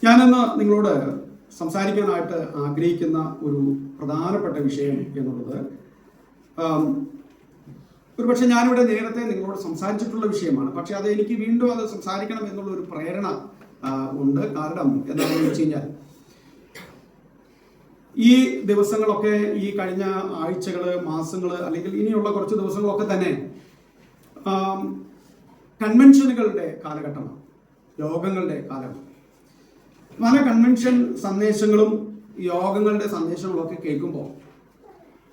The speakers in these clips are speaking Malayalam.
ഞാനിന്ന് നിങ്ങളോട് സംസാരിക്കാനായിട്ട് ആഗ്രഹിക്കുന്ന ഒരു പ്രധാനപ്പെട്ട വിഷയം എന്നുള്ളത് ഒരുപക്ഷെ ഞാനിവിടെ നേരത്തെ നിങ്ങളോട് സംസാരിച്ചിട്ടുള്ള വിഷയമാണ്. പക്ഷെ അത് എനിക്ക് വീണ്ടും അത് സംസാരിക്കണം എന്നുള്ള ഒരു പ്രേരണ ഉണ്ട്. കാരണം എന്താണെന്ന് വെച്ച് കഴിഞ്ഞാൽ ഈ ദിവസങ്ങളൊക്കെ, ഈ കഴിഞ്ഞ ആഴ്ചകൾ, മാസങ്ങൾ, അല്ലെങ്കിൽ ഇനിയുള്ള കുറച്ച് ദിവസങ്ങളൊക്കെ തന്നെ കൺവെൻഷനുകളുടെ കാലഘട്ടമാണ്, യോഗങ്ങളുടെ കാലഘട്ടം. പല കൺവെൻഷൻ സന്ദേശങ്ങളും യോഗങ്ങളുടെ സന്ദേശങ്ങളൊക്കെ കേൾക്കുമ്പോൾ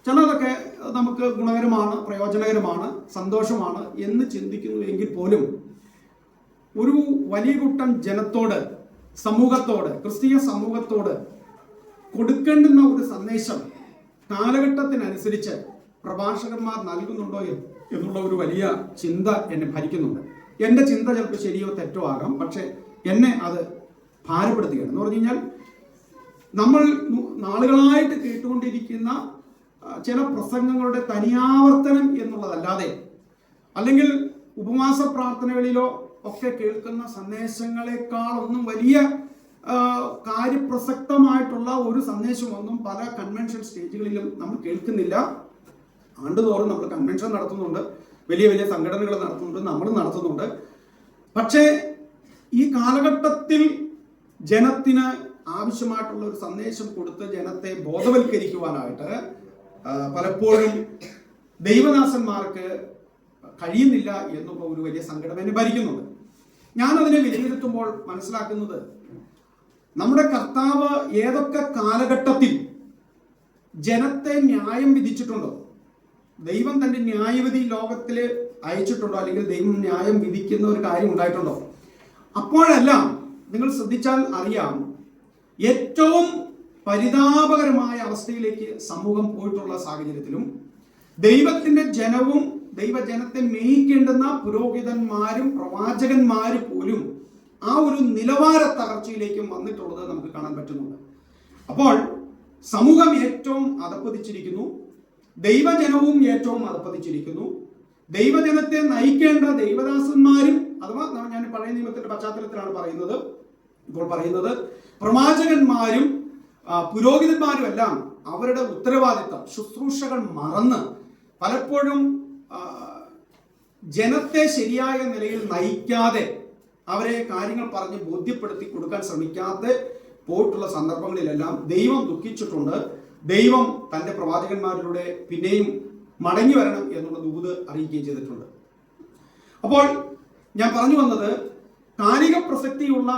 ചിലതൊക്കെ നമുക്ക് ഗുണകരമാണ്, പ്രയോജനകരമാണ്, സന്തോഷമാണ് എന്ന് ചിന്തിക്കുന്നു എങ്കിൽ പോലും ഒരു വലിയ കൂട്ടം ജനത്തോട്, സമൂഹത്തോട്, ക്രിസ്തീയ സമൂഹത്തോട് കൊടുക്കേണ്ടുന്ന ഒരു സന്ദേശം കാലഘട്ടത്തിനനുസരിച്ച് പ്രഭാഷകന്മാർ നൽകുന്നുണ്ടോ എന്നുള്ള ഒരു വലിയ ചിന്ത എന്നെ ഭരിക്കുന്നുണ്ട്. എൻ്റെ ചിന്ത ചിലപ്പോൾ ശരിയോ തെറ്റോ ആകാം, പക്ഷെ എന്നെ അത് ഭാരപ്പെടുത്തുകയാണ്. എന്ന് പറഞ്ഞു കഴിഞ്ഞാൽ നമ്മൾ നാളുകളായിട്ട് കേട്ടുകൊണ്ടിരിക്കുന്ന ചില പ്രസംഗങ്ങളുടെ തനിയാവർത്തനം എന്നുള്ളതല്ലാതെ, അല്ലെങ്കിൽ ഉപവാസ പ്രാർത്ഥനകളിലോ ഒക്കെ കേൾക്കുന്ന സന്ദേശങ്ങളെക്കാളൊന്നും വലിയ കാര്യപ്രസക്തമായിട്ടുള്ള ഒരു സന്ദേശമൊന്നും പല കൺവെൻഷൻ സ്റ്റേജുകളിലും നമ്മൾ കേൾക്കുന്നില്ല. ആണ്ടുതോറും നമ്മൾ കൺവെൻഷൻ നടത്തുന്നുണ്ട്, വലിയ വലിയ സംഘടനകൾ നടത്തുന്നുണ്ട്, നമ്മൾ നടത്തുന്നുണ്ട്. പക്ഷേ ഈ കാലഘട്ടത്തിൽ ജനത്തിന് ആവശ്യമായിട്ടുള്ള ഒരു സന്ദേശം കൊടുത്ത് ജനത്തെ ബോധവൽക്കരിക്കുവാനായിട്ട് പലപ്പോഴും ദൈവദാസന്മാർക്ക് കഴിയുന്നില്ല എന്നുള്ള ഒരു വലിയ സങ്കടം എന്നെ ഭരിക്കുന്നുണ്ട്. ഞാനതിനെ വിലയിരുത്തുമ്പോൾ മനസ്സിലാക്കുന്നത്, നമ്മുടെ കർത്താവ് ഏതൊക്കെ കാലഘട്ടത്തിൽ ജനത്തെ ന്യായം വിധിച്ചിട്ടുണ്ടോ, ദൈവം തന്റെ ന്യായവിധി ലോകത്തിൽ അയച്ചിട്ടുണ്ടോ, അല്ലെങ്കിൽ ദൈവം ന്യായം വിധിക്കുന്ന ഒരു കാര്യം ഉണ്ടായിട്ടുണ്ടോ, അപ്പോഴെല്ലാം നിങ്ങൾ ശ്രദ്ധിച്ചാൽ അറിയാം, ഏറ്റവും പരിതാപകരമായ അവസ്ഥയിലേക്ക് സമൂഹം പോയിട്ടുള്ള സാഹചര്യത്തിലും ദൈവത്തിന്റെ ജനവും ദൈവജനത്തെ മേയിക്കേണ്ടുന്ന പുരോഹിതന്മാരും പ്രവാചകന്മാരും പോലും ആ ഒരു നിലവാര തകർച്ചയിലേക്കും വന്നിട്ടുള്ളത് നമുക്ക് കാണാൻ പറ്റുന്നുണ്ട്. അപ്പോൾ സമൂഹം ഏറ്റവും അധപ്പതിച്ചിരിക്കുന്നു, ദൈവജനവും ഏറ്റവും അധപ്പതിച്ചിരിക്കുന്നു. ദൈവജനത്തെ നയിക്കേണ്ട ദൈവദാസന്മാരും, അഥവാ ഞാൻ പഴയ നിയമത്തിന്റെ പശ്ചാത്തലത്തിലാണ് ഇപ്പോൾ പറയുന്നത്, പ്രവാചകന്മാരും പുരോഹിതന്മാരും എല്ലാം അവരുടെ ഉത്തരവാദിത്തം, ശുശ്രൂഷകൾ മറന്ന് പലപ്പോഴും ജനത്തെ ശരിയായ നിലയിൽ നയിക്കാതെ, അവരെ കാര്യങ്ങൾ പറഞ്ഞ് ബോധ്യപ്പെടുത്തി കൊടുക്കാൻ ശ്രമിക്കാതെ പോയിട്ടുള്ള സന്ദർഭങ്ങളിലെല്ലാം ദൈവം ദുഃഖിച്ചിട്ടുണ്ട്. ദൈവം തന്റെ പ്രവാചകന്മാരിലൂടെ പിന്നെയും മടങ്ങി വരണം എന്നുള്ള ദൂത് അറിയിക്കുകയും ചെയ്തിട്ടുണ്ട്. അപ്പോൾ ഞാൻ പറഞ്ഞു വന്നത്, കാലിക പ്രസക്തിയുള്ള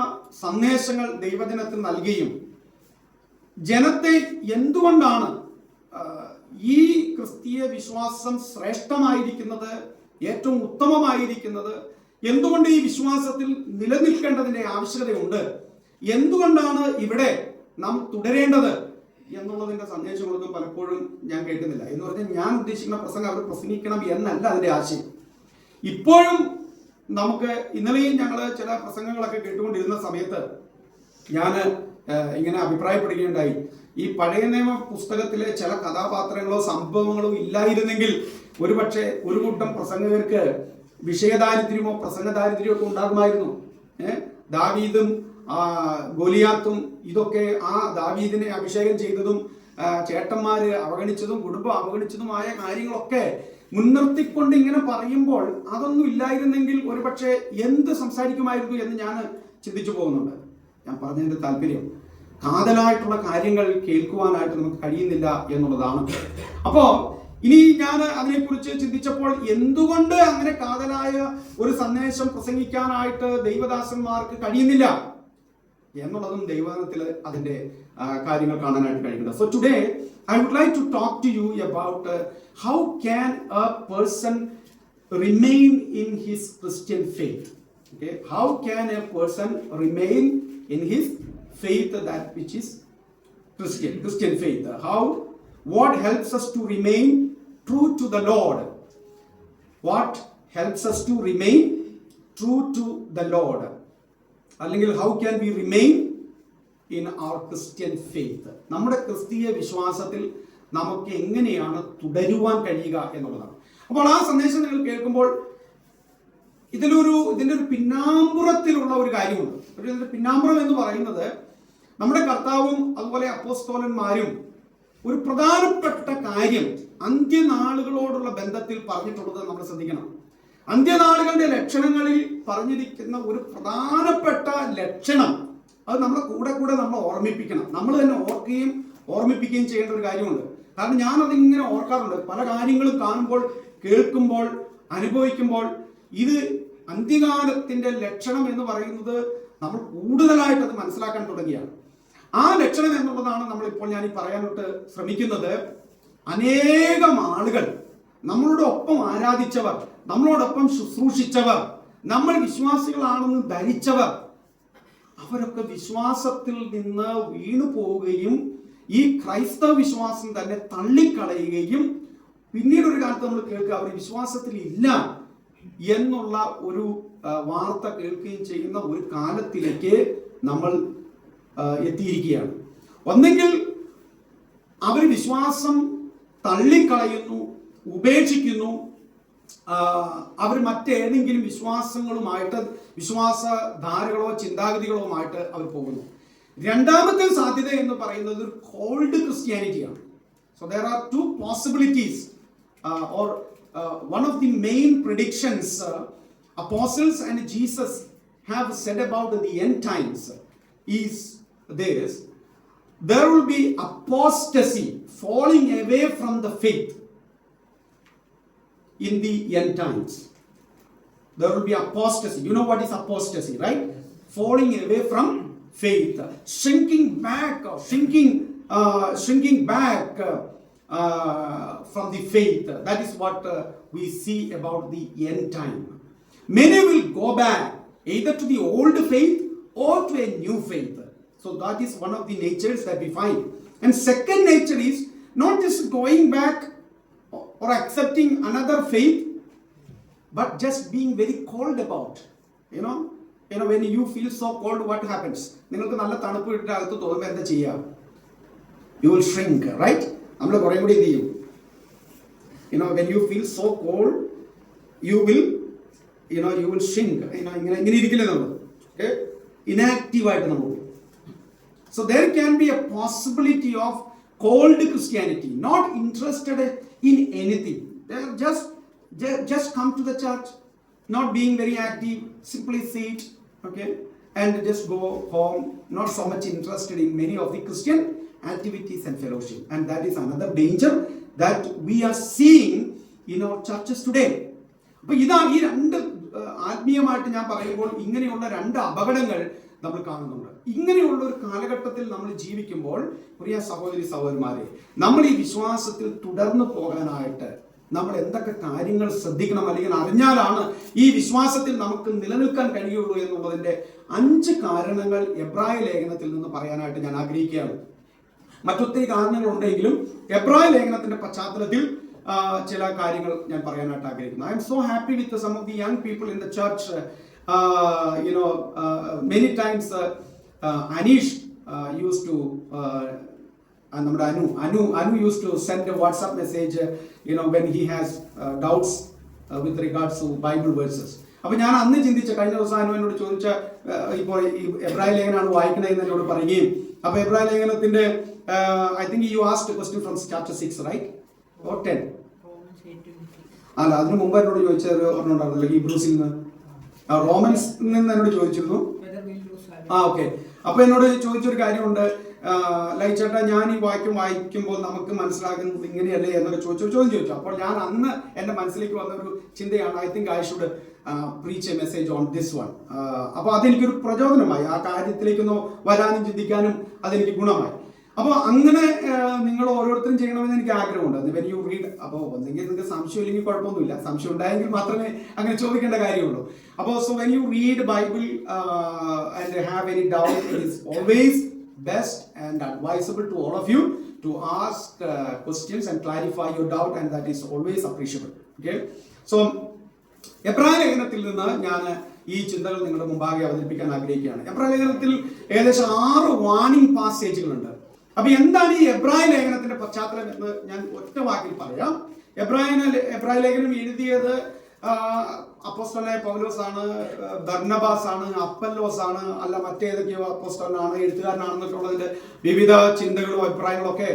സന്ദേശങ്ങൾ ദൈവജനത്തിന് നൽകുകയും ജനത്തെ എന്തുകൊണ്ടാണ് ഈ ക്രിസ്തീയ വിശ്വാസം ശ്രേഷ്ഠമായിരിക്കുന്നത്, ഏറ്റവും ഉത്തമമായിരിക്കുന്നത്, എന്തുകൊണ്ട് ഈ വിശ്വാസത്തിൽ നിലനിൽക്കേണ്ടതിന്റെ ആവശ്യകതയുണ്ട്, എന്തുകൊണ്ടാണ് ഇവിടെ നാം തുടരേണ്ടത് എന്നുള്ളതിന്റെ സന്ദേശങ്ങളൊന്നും പലപ്പോഴും ഞാൻ കേൾക്കുന്നില്ല. എന്ന് പറഞ്ഞാൽ ഞാൻ ഉദ്ദേശിക്കുന്ന പ്രസംഗം അവർ പ്രസംഗിക്കണം എന്നല്ല അതിന്റെ ആശയം. ഇപ്പോഴും നമുക്ക്, ഇന്നലെയും ഞങ്ങൾ ചില പ്രസംഗങ്ങളൊക്കെ കേട്ടുകൊണ്ടിരുന്ന സമയത്ത് ഞാൻ ഇങ്ങനെ അഭിപ്രായപ്പെടുകയുണ്ടായി, ഈ പഴയ നിയമ പുസ്തകത്തിലെ ചില കഥാപാത്രങ്ങളോ സംഭവങ്ങളോ ഇല്ലായിരുന്നെങ്കിൽ ഒരുപക്ഷെ ഒരു കൂട്ടം പ്രസംഗകർക്ക് വിഷയദാരിദ്ര്യമോ പ്രസംഗദാരിദ്ര്യമോ ഒക്കെ ഉണ്ടാകുമായിരുന്നു. ദാവീദും ഗോലിയാത്തും ഇതൊക്കെ, ആ ദാവീദിനെ അഭിഷേകം ചെയ്തതും ചേട്ടന്മാര് അവഗണിച്ചതും കുടുംബം അവഗണിച്ചതുമായ കാര്യങ്ങളൊക്കെ മുൻനിർത്തിക്കൊണ്ട് ഇങ്ങനെ പറയുമ്പോൾ അതൊന്നും ഇല്ലായിരുന്നെങ്കിൽ ഒരുപക്ഷെ എന്ത് സംസാരിക്കുമായിരുന്നു എന്ന് ഞാൻ ചിന്തിച്ചു പോകുന്നുണ്ട്. ഞാൻ പറഞ്ഞതിന്റെ താല്പര്യം, കാതലായിട്ടുള്ള കാര്യങ്ങൾ കേൾക്കുവാനായിട്ട് നമുക്ക് കഴിയുന്നില്ല എന്നുള്ളതാണ്. അപ്പോ ഇനി ഞാൻ അതിനെക്കുറിച്ച് ചിന്തിച്ചപ്പോൾ, എന്തുകൊണ്ട് അങ്ങനെ കാതലായ ഒരു സന്ദേശം പ്രസംഗിക്കാനായിട്ട് ദൈവദാസന്മാർക്ക് കഴിയുന്നില്ല എന്നുള്ളതും ദൈവത്തിൽ അതിന്റെ കാര്യങ്ങൾ കാണാനായിട്ട് കഴിയുന്നുണ്ട്. So today I would like to talk to you about how can a person remain in his Christian faith. Okay, how can a person remain in his faith, that which is Christian faith? What helps us to remain true to the Lord? What helps us to remain true to the Lord? അല്ലെങ്കിൽ how can we remain in our Christian faith? നമ്മുടെ ക്രിസ്തീയ വിശ്വാസത്തിൽ നമുക്ക് എങ്ങനെയാണ് തുടരുവാൻ കഴിയുക എന്നുള്ളതാണ്. അപ്പോൾ ആ സന്ദേശം നിങ്ങൾ കേൾക്കുമ്പോൾ ഇതിന്റെ ഒരു പിന്നാമ്പുറത്തിലുള്ള ഒരു കാര്യമുണ്ട്. പക്ഷേ ഇതിന്റെ പിന്നാമ്പുറം എന്ന് പറയുന്നത് നമ്മുടെ കർത്താവും അതുപോലെ അപ്പോസ്തലന്മാരും ഒരു പ്രധാനപ്പെട്ട കാര്യം അന്ത്യനാളുകളോടുള്ള ബന്ധത്തിൽ പറഞ്ഞിട്ടുള്ളത് നമ്മൾ ശ്രദ്ധിക്കണം. അന്ത്യനാളുകളുടെ ലക്ഷണങ്ങളിൽ പറഞ്ഞിരിക്കുന്ന ഒരു പ്രധാനപ്പെട്ട ലക്ഷണം അത് നമ്മുടെ കൂടെ നമ്മൾ ഓർമ്മിപ്പിക്കണം. നമ്മൾ തന്നെ ഓർക്കുകയും ഓർമ്മിപ്പിക്കുകയും ചെയ്യേണ്ട ഒരു കാര്യമുണ്ട്. കാരണം ഞാനതിങ്ങനെ ഓർക്കാറുണ്ട്. പല കാര്യങ്ങളും കാണുമ്പോൾ, കേൾക്കുമ്പോൾ, അനുഭവിക്കുമ്പോൾ ഇത് അന്ത്യകാലത്തിന്റെ ലക്ഷണം എന്ന് പറയുന്നത് നമ്മൾ കൂടുതലായിട്ട് അത് മനസ്സിലാക്കാൻ തുടങ്ങിയാണ്. ആ ലക്ഷണം എന്നുള്ളതാണ് നമ്മളിപ്പോൾ ഞാൻ ഈ പറയാനായിട്ട് ശ്രമിക്കുന്നത്. അനേകം ആളുകൾ നമ്മളോടൊപ്പം ആരാധിച്ചവർ, നമ്മളോടൊപ്പം ശുശ്രൂഷിച്ചവർ, നമ്മൾ വിശ്വാസികളാണെന്ന് ധരിച്ചവർ, അവരൊക്കെ വിശ്വാസത്തിൽ നിന്ന് വീണു പോവുകയും ഈ ക്രൈസ്തവ വിശ്വാസം തന്നെ തള്ളിക്കളയുകയും പിന്നീട് ഒരു കാലത്ത് നമ്മൾ കേൾക്കുക അവർ വിശ്വാസത്തിൽ ഇല്ല എന്നുള്ള ഒരു വാർത്ത കേൾക്കുകയും ചെയ്യുന്ന ഒരു കാലത്തിലേക്ക് നമ്മൾ എത്തിയിരിക്കുകയാണ്. ഒന്നെങ്കിൽ അവർ വിശ്വാസം തള്ളിക്കളയുന്നു, ഉപേക്ഷിക്കുന്നു, അവർ മറ്റേതെങ്കിലും വിശ്വാസങ്ങളുമായിട്ട്, വിശ്വാസധാരകളോ ചിന്താഗതികളുമായിട്ട് അവർ പോകുന്നു. രണ്ടാമത്തെ സാധ്യത എന്ന് പറയുന്നത് ഒരു കോൾഡ് ക്രിസ്ത്യാനിറ്റിയാണ്. So there are two possibilities or one of the main predictions apostles and Jesus have said about the end times is this: there will be apostasy, falling away from the faith in the end times. There will be apostasy. You know what is apostasy, right? Falling away from faith, shrinking back from the faith. That is what we see about the end time. Many will go back either to the old faith or to a new faith. So that is one of the natures that we find. And second nature is not just going back or accepting another faith, but just being very cold about. You know, when you feel so cold, what happens? നിങ്ങൾക്ക് നല്ല തണുപ്പ് കിട്ടിയിട്ട് അകത്ത് തോന്നുമ്പോൾ എന്താ ചെയ്യുക? You will shrink, right? നമ്മൾ കുറേ കൂടി എന്ത് ചെയ്യും? When you feel so cold, you will shrink. ഇങ്ങനെ ഇരിക്കില്ലേ നമ്മൾ? Okay? Inactive ആയിട്ട് നമ്മൾ. So there can be a possibility of cold Christianity, not interested in anything. They just come to the church, not being very active, simply sit, okay, and just go home, not so much interested in many of the Christian activities and fellowship. And that is another danger that we are seeing in our churches today. അപ്പോൾ ഇതാണ് ഈ രണ്ട് ആത്മീയമായിട്ട് ഞാൻ പറയുമ്പോൾ ഇങ്ങനെയുള്ള രണ്ട് അപകടങ്ങൾ നമ്മൾ കാണുന്നുണ്ട്. ഇങ്ങനെയുള്ള ഒരു കാലഘട്ടത്തിൽ നമ്മൾ ജീവിക്കുമ്പോൾ പ്രിയ സഹോദരി സഹോദരന്മാരെ, നമ്മൾ ഈ വിശ്വാസത്തിൽ തുടർന്നു പോകാനായിട്ട് നമ്മൾ എന്തൊക്കെ കാര്യങ്ങൾ ശ്രദ്ധിക്കണം, അല്ലെങ്കിൽ അറിഞ്ഞാലാണ് ഈ വിശ്വാസത്തിൽ നമുക്ക് നിലനിൽക്കാൻ കഴിയുള്ളൂ എന്നുള്ളതിൻ്റെ 5 കാരണങ്ങൾ എബ്രായ ലേഖനത്തിൽ നിന്ന് പറയാനായിട്ട് ഞാൻ ആഗ്രഹിക്കുകയാണ്. മറ്റൊത്തിരി കാരണങ്ങളുണ്ടെങ്കിലും എബ്രായ ലേഖനത്തിന്റെ പശ്ചാത്തലത്തിൽ ചില കാര്യങ്ങൾ ഞാൻ പറയാനായിട്ട് ആഗ്രഹിക്കുന്നു. I'm so happy with some of the young people in the church. Many times Aneesh use to നമ്മുടെ Anu use to send a WhatsApp message when he has doubts with regards to Bible verses. അപ്പോൾ ഞാൻ അന്ന് ചിന്തിച്ച, കഴിഞ്ഞ ദിവസം അനു എന്നോട് ചോദിച്ച, ഇപ്പോൾ ഈ എബ്രായ ലേഖനമാണ് വായിക്കണമെന്ന് എന്നോട് പറയുകയും, അപ്പോൾ എബ്രായ ലേഖനത്തിന്റെ I think you asked a question from chapter 6, right? Or 10? അല്ല, അതിന് മുമ്പ് എന്നോട് ചോദിച്ചത് ഒരെണ്ണുണ്ടായിരുന്നല്ലോ, ഹീബ്രൂസിൽ നിന്ന്, റോമൻസ് നിന്ന് എന്നോട് ചോദിച്ചിരുന്നു. ഓക്കെ. അപ്പോൾ എന്നോട് ചോദിച്ചൊരു കാര്യമുണ്ട്, ലൈക്ക് ചേട്ടാ, ഞാൻ ഈ വായിക്കുമ്പോൾ നമുക്ക് മനസ്സിലാക്കുന്നത് ഇങ്ങനെയല്ലേ എന്നൊക്കെ ചോദിച്ചു. അപ്പോൾ ഞാൻ അന്ന് എൻ്റെ മനസ്സിലേക്ക് വന്നൊരു ചിന്തയാണ്, I think I should preach a message on this one. അപ്പോൾ അതെനിക്കൊരു പ്രചോദനമായി, ആ കാര്യത്തിലേക്കൊന്ന് വരാനും ചിന്തിക്കാനും അതെനിക്ക് ഗുണമായി. അപ്പോൾ അങ്ങനെ നിങ്ങൾ ഓരോരുത്തരും ചെയ്യണമെന്ന് എനിക്ക് ആഗ്രഹമുണ്ട്. വെൻ യു റീഡ്, അപ്പോൾ ഒന്നെങ്കിൽ നിങ്ങൾക്ക് സംശയം ഇല്ലെങ്കിൽ കുഴപ്പമൊന്നുമില്ല, സംശയം ഉണ്ടായെങ്കിൽ മാത്രമേ അങ്ങനെ ചോദിക്കേണ്ട കാര്യമുള്ളൂ. അപ്പോൾ so when you read Bible and have any doubt, it is always best and advisable to all of you to ask questions and clarify your doubt, and that is always appreciable. Okay, so എബ്രായ ലേഖനത്തിൽ നിന്ന് ഞാൻ ഈ ചിന്തകൾ നിങ്ങളുടെ മുമ്പാകെ അവതരിപ്പിക്കാൻ ആഗ്രഹിക്കുകയാണ്. എബ്രായ ലേഖനത്തിൽ ഏകദേശം 6 വാണിംഗ് പാസേജുകളുണ്ട്. അപ്പൊ എന്താണ് ഈ എബ്രായ ലേഖനത്തിന്റെ പശ്ചാത്തലം എന്ന് ഞാൻ ഒറ്റ വാക്കിൽ പറയാം. എബ്രായ ലേഖനം എഴുതിയത് അപ്പോസ്തലനായ പൗലോസ് ആണ്, ബർന്നബാസ് ആണ്, അപ്പല്ലോസ് ആണ്, അല്ല മറ്റേതൊക്കെയോ അപ്പോസ്തലനാണ്, എഴുത്തുകാരനാണെന്നൊക്കെ ഉള്ളതിന്റെ വിവിധ ചിന്തകളും അഭിപ്രായങ്ങളും ഒക്കെ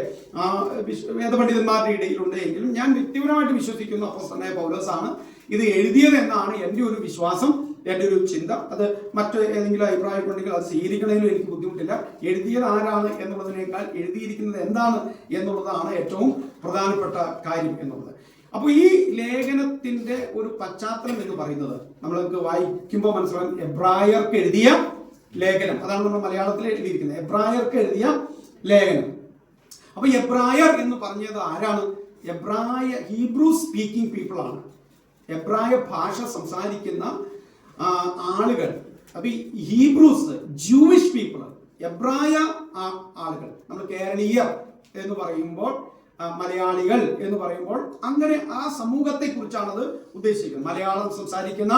വേദപണ്ഡിതന്മാരുടെ ഇടയിലുണ്ട്. എങ്കിലും ഞാൻ വ്യക്തിപരമായിട്ട് വിശ്വസിക്കുന്ന അപ്പോസ്തലനായ പൗലോസ് ആണ് ഇത് എഴുതിയത് എന്നാണ് എൻ്റെ ഒരു വിശ്വാസം, എൻ്റെ ഒരു ചിന്ത. അത് മറ്റു ഏതെങ്കിലും അഭിപ്രായം ഉണ്ടെങ്കിൽ അത് സ്വീകരിക്കണമെങ്കിലും എനിക്ക് ബുദ്ധിമുട്ടില്ല. എഴുതിയത് ആരാണ് എന്നുള്ളതിനേക്കാൾ എഴുതിയിരിക്കുന്നത് എന്താണ് എന്നുള്ളതാണ് ഏറ്റവും പ്രധാനപ്പെട്ട കാര്യം എന്നുള്ളത്. അപ്പോൾ ഈ ലേഖനത്തിന്റെ ഒരു പശ്ചാത്തലം എന്ന് പറയുന്നത് നമ്മൾക്ക് വായിക്കുമ്പോൾ മനസ്സിലാകും. എബ്രായർക്ക് എഴുതിയ ലേഖനം, അതാണ് നമ്മൾ മലയാളത്തിൽ എഴുതിയിരിക്കുന്നത്, എബ്രായർക്ക് എഴുതിയ ലേഖനം. അപ്പൊ എബ്രായർ എന്ന് പറഞ്ഞത് ആരാണ്? ഹീബ്രു സ്പീക്കിംഗ് പീപ്പിൾ ആണ്, എബ്രായ ഭാഷ സംസാരിക്കുന്ന ആളുകൾ. അപ്പൊ ഹീബ്രൂസ്, ജൂവിഷ് പീപ്പിൾ, എബ്രായ ആളുകൾ. നമ്മൾ കേരളീയർ എന്ന് പറയുമ്പോൾ, മലയാളികൾ എന്ന് പറയുമ്പോൾ അങ്ങനെ ആ സമൂഹത്തെ കുറിച്ചാണ് അത് ഉദ്ദേശിക്കുന്നത്. മലയാളം സംസാരിക്കുന്ന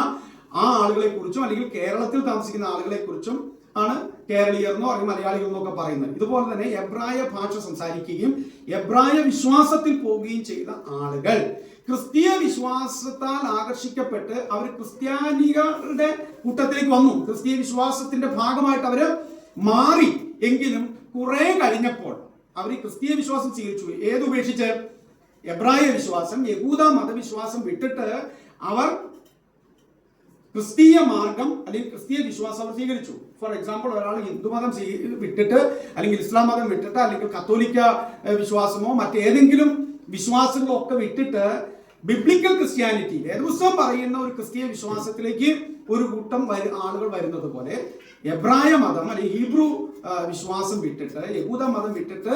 ആ ആളുകളെ കുറിച്ചും അല്ലെങ്കിൽ കേരളത്തിൽ താമസിക്കുന്ന ആളുകളെ കുറിച്ചും ആണ് കേരളീയർ എന്നോ അല്ലെങ്കിൽ മലയാളികൾ എന്നൊക്കെ പറയുന്നത്. ഇതുപോലെ തന്നെ എബ്രായ ഭാഷ സംസാരിക്കുകയും എബ്രായ വിശ്വാസത്തിൽ പോവുകയും ചെയ്ത ആളുകൾ ക്രിസ്തീയ വിശ്വാസത്താൽ ആകർഷിക്കപ്പെട്ട് അവർ ക്രിസ്ത്യാനികളുടെ കൂട്ടത്തിലേക്ക് വന്നു, ക്രിസ്തീയ വിശ്വാസത്തിന്റെ ഭാഗമായിട്ട് അവര് മാറി. എങ്കിലും കുറെ കഴിഞ്ഞപ്പോൾ അവർ ക്രിസ്തീയ വിശ്വാസം സ്വീകരിച്ചു. ഏതുപേക്ഷിച്ച്? എബ്രായ വിശ്വാസം, യഹൂദ മതവിശ്വാസം വിട്ടിട്ട് അവർ ക്രിസ്തീയ മാർഗം അല്ലെങ്കിൽ ക്രിസ്തീയ വിശ്വാസം അവർ സ്വീകരിച്ചു. ഫോർ എക്സാമ്പിൾ, ഒരാൾ ഹിന്ദുമതം വിട്ടിട്ട് അല്ലെങ്കിൽ ഇസ്ലാം മതം വിട്ടിട്ട് അല്ലെങ്കിൽ കത്തോലിക്ക വിശ്വാസമോ മറ്റേതെങ്കിലും വിശ്വാസങ്ങളോ ഒക്കെ വിട്ടിട്ട് ബിബ്ലിക്കൽ ക്രിസ്ത്യാനിറ്റി, വേദപുസ്തകം പറയുന്ന ഒരു ക്രിസ്തീയ വിശ്വാസത്തിലേക്ക് ഒരു കൂട്ടം ആളുകൾ വരുന്നത് പോലെ എബ്രായ മതം അല്ലെങ്കിൽ ഹീബ്രു വിശ്വാസം വിട്ടിട്ട് യഹൂദ മതം വിട്ടിട്ട്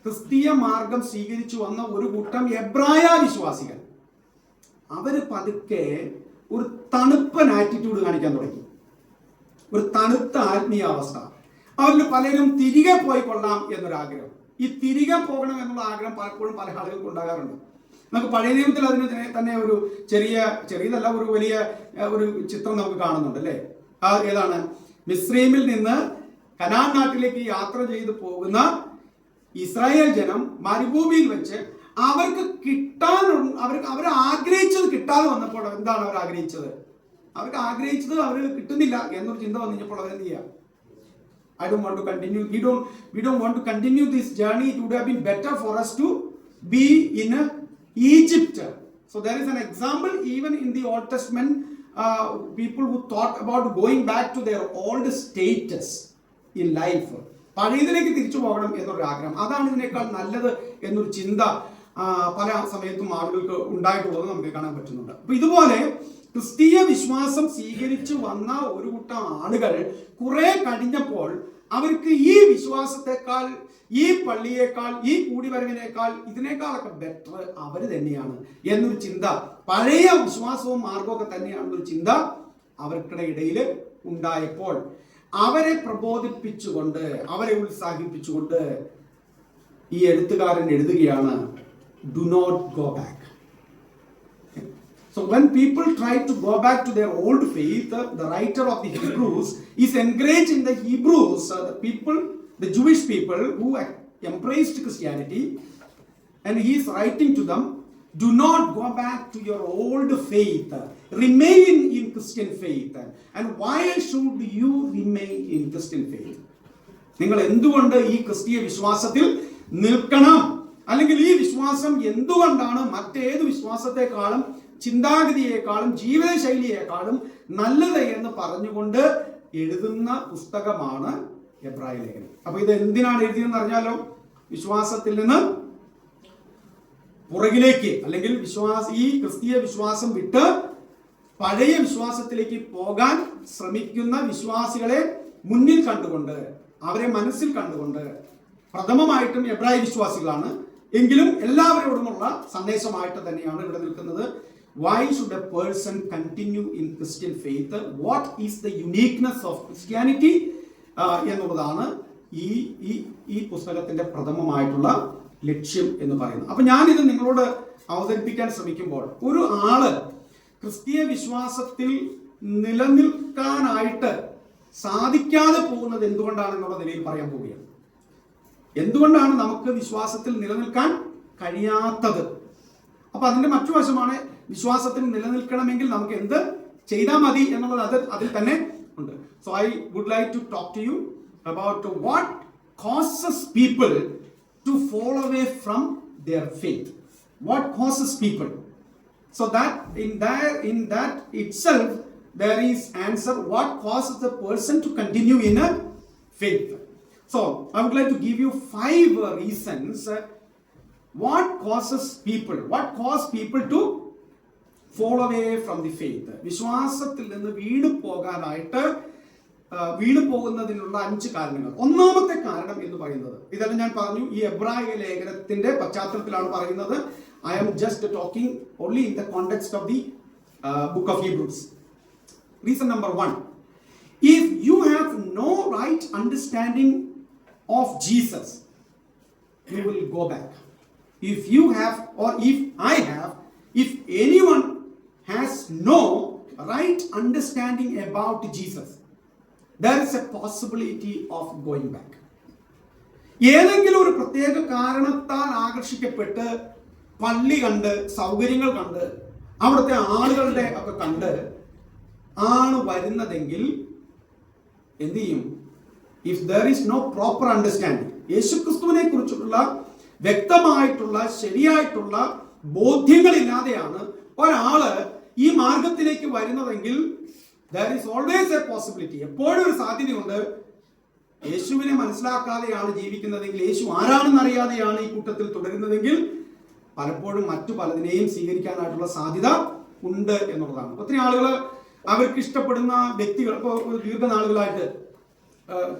ക്രിസ്തീയ മാർഗം സ്വീകരിച്ചു വന്ന ഒരു കൂട്ടം എബ്രായ വിശ്വാസികൾ അവര് പതുക്കെ ഒരു തണുപ്പൻ ആറ്റിറ്റ്യൂഡ് കാണിക്കാൻ തുടങ്ങി, ഒരു തണുത്ത ആത്മീയാവസ്ഥ. അവരിൽ പലരും തിരികെ പോയി കൊള്ളാം എന്നൊരാഗ്രഹം. ഈ തിരികെ പോകണം എന്നുള്ള ആഗ്രഹം പലപ്പോഴും പല ആളുകൾക്ക് ഉണ്ടാകാറുണ്ട്. നമുക്ക് പഴയ നിയമത്തിൽ അതിന് തന്നെ ഒരു ചെറിയതല്ല, ഒരു വലിയ ഒരു ചിത്രം നമുക്ക് കാണുന്നുണ്ട് അല്ലേ? ഏതാണ്? മിസ്രൈമിൽ നിന്ന് കനാൻ നാട്ടിലേക്ക് യാത്ര ചെയ്ത് പോകുന്ന ഇസ്രായേൽ ജനം മരുഭൂമിയിൽ വെച്ച് അവർക്ക് അവർ ആഗ്രഹിച്ചത് കിട്ടാതെ വന്നപ്പോൾ എന്താണ് അവർ ആഗ്രഹിച്ചത്? അവർക്ക് ആഗ്രഹിച്ചത് അവർ കിട്ടുന്നില്ല എന്നൊരു ചിന്ത വന്നപ്പോൾ അവരെന്ത് ചെയ്യാം? I don't want to continue. We don't want to continue this journey. It would have been better for us to be in Egypt. So there is an example even in the Old Testament, people who thought about going back to their old status in life. പഴയതിലേക്ക് തിരിച്ചു പോകണം എന്നൊരു ആഗ്രഹം, അതാണ് ഇതിനേക്കാൾ നല്ലത് എന്നൊരു ചിന്ത പല സമയത്തും ആളുകൾക്ക് ഉണ്ടായിട്ടുള്ളത് നമുക്ക് കാണാൻ പറ്റുന്നുണ്ട്. അപ്പൊ ഇതുപോലെ ക്രിസ്തീയ വിശ്വാസം സ്വീകരിച്ചു വന്ന ഒരു കൂട്ടം ആളുകൾ കുറെ കഴിഞ്ഞപ്പോൾ അവർക്ക് ഈ വിശ്വാസത്തെക്കാൾ, ഈ പള്ളിയേക്കാൾ, ഈ കൂടിവരവിനേക്കാൾ ഇതിനേക്കാളൊക്കെ ബെറ്റർ അവർ തന്നെയാണ് എന്നൊരു ചിന്ത, പഴയ വിശ്വാസവും മാർഗമൊക്കെ തന്നെയാണെന്നൊരു ചിന്ത അവർക്കിടയിൽ ഉണ്ടായപ്പോൾ അവരെ പ്രബോധിപ്പിച്ചുകൊണ്ട്, അവരെ ഉത്സാഹിപ്പിച്ചുകൊണ്ട് ഈ എഴുത്തുകാരൻ എഴുതുകയാണ്, do not go back. So when people try to go back to their old faith, the writer of the Hebrews is encouraging the Hebrews, the people, the Jewish people who embraced Christianity, and he is writing to them, do not go back to your old faith, remain in Christian faith. And why should you remain in Christian faith? നിങ്ങൾ എന്തുകൊണ്ട് ഈ ക്രിസ്തീയ വിശ്വാസത്തിൽ നിൽക്കണം? അല്ലെങ്കിൽ ഈ വിശ്വാസം എന്തുകൊണ്ടാണ് മറ്റേത് വിശ്വാസത്തെക്കാളും ചിന്താഗതിയേക്കാളും ജീവിതശൈലിയേക്കാളും നല്ലത് എന്ന് പറഞ്ഞുകൊണ്ട് എഴുതുന്ന പുസ്തകമാണ് എബ്രായ ലേഖനം. അപ്പൊ ഇത് എന്തിനാണ് എഴുതിയെന്ന് അറിഞ്ഞാലോ? വിശ്വാസത്തിൽ നിന്ന് പുറകിലേക്ക് അല്ലെങ്കിൽ ഈ ക്രിസ്തീയ വിശ്വാസം വിട്ട് പഴയ വിശ്വാസത്തിലേക്ക് പോകാൻ ശ്രമിക്കുന്ന വിശ്വാസികളെ മുന്നിൽ കണ്ടുകൊണ്ട്, അവരെ മനസ്സിൽ കണ്ടുകൊണ്ട്, പ്രഥമമായിട്ടും എബ്രായ വിശ്വാസികളാണ് എങ്കിലും എല്ലാവരോടുമുള്ള സന്ദേശമായിട്ട് തന്നെയാണ് ഇവിടെ നിൽക്കുന്നത്. Why should a person continue in Christian faith? What is the uniqueness of Christianity? എന്നുള്ളതാണ് ഈ പുസ്തകത്തിന്റെ പ്രഥമമായിട്ടുള്ള ലക്ഷ്യം എന്ന് പറയുന്നത്. അപ്പൊ ഞാനിത് നിങ്ങളോട് അവതരിപ്പിക്കാൻ ശ്രമിക്കുമ്പോൾ ഒരു ആള് ക്രിസ്തീയ വിശ്വാസത്തിൽ നിലനിൽക്കാനായിട്ട് സാധിക്കാതെ പോകുന്നത് എന്തുകൊണ്ടാണെന്നുള്ള നിലയിൽ പറയാൻ പോവുകയാണ്. എന്തുകൊണ്ടാണ് നമുക്ക് വിശ്വാസത്തിൽ നിലനിൽക്കാൻ കഴിയാത്തത്? അപ്പൊ അതിന്റെ മറ്റു വശമാണ്, വിശ്വാസത്തിൽ നിലനിൽക്കണമെങ്കിൽ നമുക്ക് എന്ത് ചെയ്താൽ മതി എന്നുള്ളത് അതിൽ തന്നെ ഉണ്ട്. So I would like to talk to you about what causes people to fall away from their faith. What causes people? So that in that itself there is answer. What causes the person to continue in a faith? So I would like to give you 5 reasons what cause people to fall away from the faith. വിശ്വാസത്തിൽ നിന്ന് വീണു പോകുന്നതിനുള്ള 5 കാരണങ്ങൾ. ഒന്നാമത്തെ കാരണം എന്ന് പറയുന്നത്, ഇതെല്ലാം ഞാൻ പറഞ്ഞു ഈ എബ്രായ ലേഖനത്തിന്റെ പശ്ചാത്തലത്തിലാണ് പറയുന്നത്. I am just talking only in the context of the book of Hebrews. Reason number 1, if you have no right understanding of Jesus, you will go back. If you have, or if I have, if anyone has no right understanding about Jesus, there is a possibility of going back. ഏതെങ്കിലും ഒരു പ്രത്യേക കാരണത്താൽ ആകർഷിക്കപ്പെട്ട് പള്ളി കണ്ട് സൗകര്യങ്ങൾ കണ്ട് അവിടുത്തെ ആളുകളുടെ ഒക്കെ കണ്ട് ആണ് വരുന്നതെങ്കിൽ എന്ത് ചെയ്യും? If there is no proper understanding, യേശുക്രിസ്തുവിനെ കുറിച്ചുള്ള വ്യക്തമായിട്ടുള്ള ശരിയായിട്ടുള്ള ബോധ്യങ്ങളില്ലാതെയാണ് ഒരാള് ഈ മാർഗത്തിലേക്ക് വരുന്നതെങ്കിൽ there is always a possibility, എപ്പോഴും ഒരു സാധ്യതയുണ്ട്, യേശുവിനെ മനസ്സിലാക്കാതെയാണ് ജീവിക്കുന്നതെങ്കിൽ, യേശു ആരാണെന്ന് അറിയാതെയാണ് ഈ കൂട്ടത്തിൽ തുടരുന്നതെങ്കിൽ പലപ്പോഴും മറ്റു പലതിനെയും സ്വീകരിക്കാനായിട്ടുള്ള സാധ്യത ഉണ്ട് എന്നുള്ളതാണ്. ഒത്തിരി ആളുകൾ അവർക്ക് ഇഷ്ടപ്പെടുന്ന വ്യക്തികൾ, ഇപ്പോൾ ദീർഘനാളുകളായിട്ട്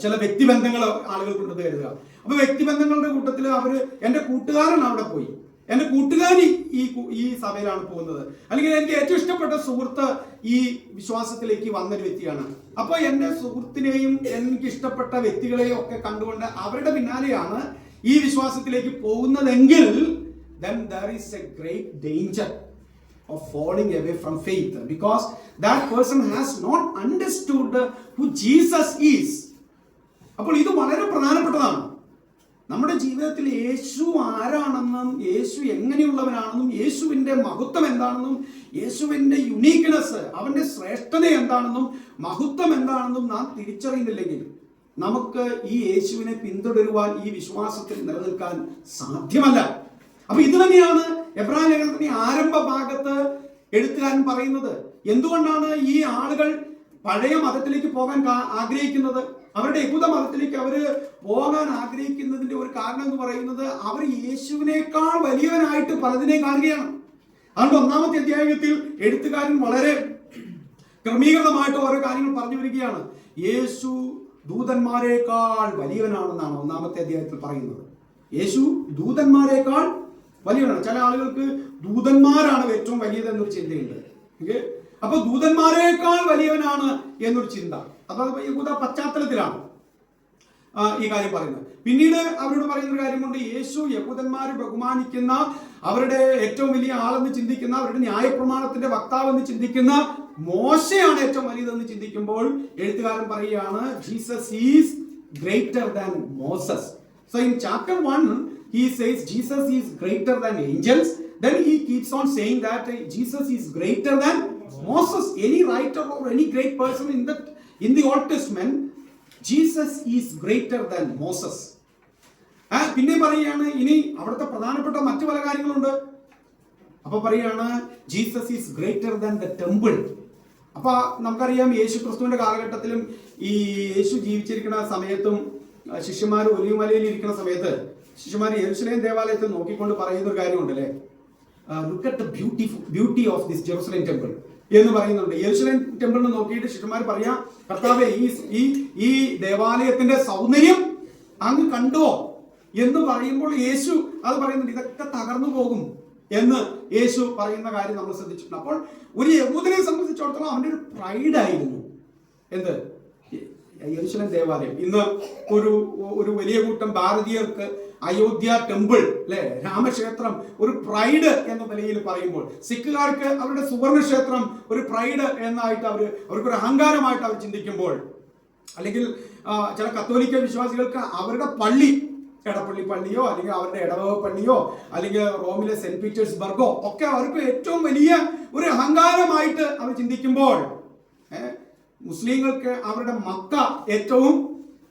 ചില വ്യക്തിബന്ധങ്ങൾ ആളുകൾക്കുണ്ടെന്ന് കരുതുക. അപ്പൊ വ്യക്തിബന്ധങ്ങളുടെ കൂട്ടത്തിൽ അവർ എൻ്റെ കൂട്ടുകാരൻ അവിടെ പോയി, എൻ്റെ കൂട്ടുകാരി ഈ സഭയിലാണ് പോകുന്നത്, അല്ലെങ്കിൽ എനിക്ക് ഏറ്റവും ഇഷ്ടപ്പെട്ട സുഹൃത്ത് ഈ വിശ്വാസത്തിലേക്ക് വന്നൊരു വ്യക്തിയാണ്. അപ്പൊ എൻ്റെ സുഹൃത്തിനെയും എനിക്ക് ഇഷ്ടപ്പെട്ട വ്യക്തികളെയും ഒക്കെ കണ്ടുകൊണ്ട് അവരുടെ പിന്നാലെയാണ് ഈ വിശ്വാസത്തിലേക്ക് പോകുന്നതെങ്കിൽ then there is a great danger of falling away from faith, because that person has not understood who Jesus is. അപ്പോൾ ഇത് വളരെ പ്രധാനപ്പെട്ടതാണ്. നമ്മുടെ ജീവിതത്തിൽ യേശു ആരാണെന്നും യേശു എങ്ങനെയുള്ളവനാണെന്നും യേശുവിൻ്റെ മഹത്വം എന്താണെന്നും യേശുവിൻ്റെ യുണീക്ക്നെസ്, അവൻ്റെ ശ്രേഷ്ഠത എന്താണെന്നും മഹത്വം എന്താണെന്നും നാം തിരിച്ചറിയുന്നില്ലെങ്കിൽ നമുക്ക് ഈ യേശുവിനെ പിന്തുടരുവാൻ, ഈ വിശ്വാസത്തിൽ നിലനിൽക്കാൻ സാധ്യമല്ല. അപ്പൊ ഇത് തന്നെയാണ് എബ്രായ ലേഖനത്തിന്റെ ആരംഭ ഭാഗത്ത് എഴുത്തുകാരൻ പറയുന്നത്. എന്തുകൊണ്ടാണ് ഈ ആളുകൾ പഴയ മതത്തിലേക്ക് പോകാൻ ആഗ്രഹിക്കുന്നത്? അവരുടെ യഹൂദ മതത്തിലേക്ക് അവര് പോകാൻ ആഗ്രഹിക്കുന്നതിന്റെ ഒരു കാരണം എന്ന് പറയുന്നത് അവർ യേശുവിനേക്കാൾ വലിയവനായിട്ട് പലതിനെ കാണുകയാണ്. അതുകൊണ്ട് 1-ാമത്തെ അധ്യായത്തിൽ എഴുത്തുകാരൻ വളരെ ക്രമീകൃതമായിട്ട് ഓരോ കാര്യങ്ങൾ പറഞ്ഞു വരികയാണ്. യേശു ദൂതന്മാരെക്കാൾ വലിയവനാണെന്നാണ് 1-ാമത്തെ അധ്യായത്തിൽ പറയുന്നത്. യേശു ദൂതന്മാരെക്കാൾ വലിയവനാണ്. ചില ആളുകൾക്ക് ദൂതന്മാരാണ് ഏറ്റവും വലിയതെന്നൊരു ചിന്തയുണ്ട്. അപ്പൊ ദൂതന്മാരെക്കാൾ വലിയവനാണ് എന്നൊരു ചിന്ത, അപ്പൊ യഹൂദ പശ്ചാത്തലത്തിലാണ് ഈ കാര്യം പറയുന്നത്. പിന്നീട് അവരോട് പറയുന്ന ഒരു കാര്യമുണ്ട്. യേശു യഹൂദന്മാർ ബഹുമാനിക്കുന്ന, അവരുടെ ഏറ്റവും വലിയ ആളെന്ന് ചിന്തിക്കുന്ന, അവരുടെ ന്യായപ്രമാണത്തിന്റെ വക്താവെന്ന് ചിന്തിക്കുന്ന മോശയാണ് ഏറ്റവും വലിയതെന്ന് ചിന്തിക്കുമ്പോൾ എഴുത്തുകാരൻ പറയുകയാണ്, Jesus is greater than Moses. So in chapter 1 he says Jesus is greater than angels. Then he keeps on saying that Jesus is greater than Moses. Any writer or any great person in the Old Testament, Jesus is greater than Moses. പിന്നെ പറയുകയാണ് ഇനി അവിടുത്തെ പ്രധാനപ്പെട്ട മറ്റു പല കാര്യങ്ങളുണ്ട്. അപ്പൊ പറയുകയാണ് Jesus is greater than the temple. അപ്പൊ നമുക്കറിയാം യേശു ക്രിസ്തുവിന്റെ കാലഘട്ടത്തിലും ഈ യേശു ജീവിച്ചിരിക്കുന്ന സമയത്തും ശിഷ്യന്മാർ ഒലിവുമലയിൽ ഇരിക്കുന്ന സമയത്ത് ശിഷ്യന്മാർ യെരുശലേം ദേവാലയത്തെ നോക്കിക്കൊണ്ട് പറയുന്ന ഒരു കാര്യമുണ്ടല്ലേ, look at the beauty of this Jerusalem temple എന്ന് പറയുന്നുണ്ട്. യെരുശലേം ടെമ്പിളിനെ നോക്കിയിട്ട് ശിഷ്യന്മാർ പറയാ, കർത്താവേ ഈ ദേവാലയത്തിന്റെ സൗന്ദര്യം അങ്ങ് കണ്ടുവോ എന്ന് പറയുമ്പോൾ യേശു അത് പറയുന്നുണ്ട്, ഇതൊക്കെ തകർന്നു പോകും എന്ന് യേശു പറയുന്ന കാര്യം നമ്മൾ ശ്രദ്ധിച്ചിട്ടുണ്ട്. അപ്പോൾ ഒരു യഹൂദനെ സംബന്ധിച്ചിടത്തോളം അവന്റെ ഒരു പ്രൈഡ് ആയിരുന്നു എന്ത്, യെരുശലേം ദേവാലയം. ഇന്ന് ഒരു വലിയ കൂട്ടം ഭാരതീയർക്ക് അയോധ്യ ടെമ്പിൾ അല്ലെ, രാമക്ഷേത്രം ഒരു പ്രൈഡ് എന്ന നിലയിൽ പറയുമ്പോൾ, സിഖുകാർക്ക് അവരുടെ സുവർണക്ഷേത്രം ഒരു പ്രൈഡ് എന്നായിട്ട് അവർക്കൊരു അഹങ്കാരമായിട്ട് അവർ ചിന്തിക്കുമ്പോൾ, അല്ലെങ്കിൽ ചില കത്തോലിക്ക വിശ്വാസികൾക്ക് അവരുടെ പള്ളി എടപ്പള്ളി പള്ളിയോ അല്ലെങ്കിൽ അവരുടെ ഇടവക പള്ളിയോ അല്ലെങ്കിൽ റോമിലെ സെന്റ് പീറ്റേഴ്സ്ബർഗോ ഒക്കെ അവർക്ക് ഏറ്റവും വലിയ ഒരു അഹങ്കാരമായിട്ട് അവർ ചിന്തിക്കുമ്പോൾ, മുസ്ലിങ്ങൾക്ക് അവരുടെ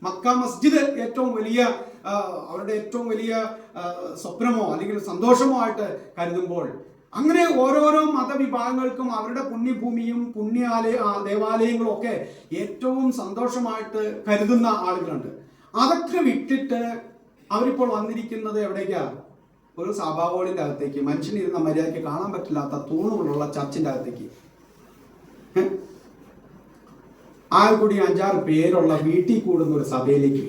മക്ക മസ്ജിദ് ഏറ്റവും വലിയ അവരുടെ ഏറ്റവും വലിയ സ്വപ്നമോ അല്ലെങ്കിൽ സന്തോഷമോ ആയിട്ട് കരുതുമ്പോൾ, അങ്ങനെ ഓരോരോ മതവിഭാഗങ്ങൾക്കും അവരുടെ പുണ്യഭൂമിയും ദേവാലയങ്ങളും ഒക്കെ ഏറ്റവും സന്തോഷമായിട്ട് കരുതുന്ന ആളുകളുണ്ട്. അതൊക്കെ വിട്ടിട്ട് അവരിപ്പോൾ വന്നിരിക്കുന്നത് എവിടേക്കാ? ഒരു സഭാവോളിന്റെ അകത്തേക്ക്, മനുഷ്യനിരുന്ന മര്യാദയ്ക്ക് കാണാൻ പറ്റില്ലാത്ത തൂണുകളുള്ള ചർച്ചിന്റെ അകത്തേക്ക്, കൂടി 5-6 പേരുള്ള വീട്ടിൽ കൂടുന്ന ഒരു സഭയിലേക്ക്.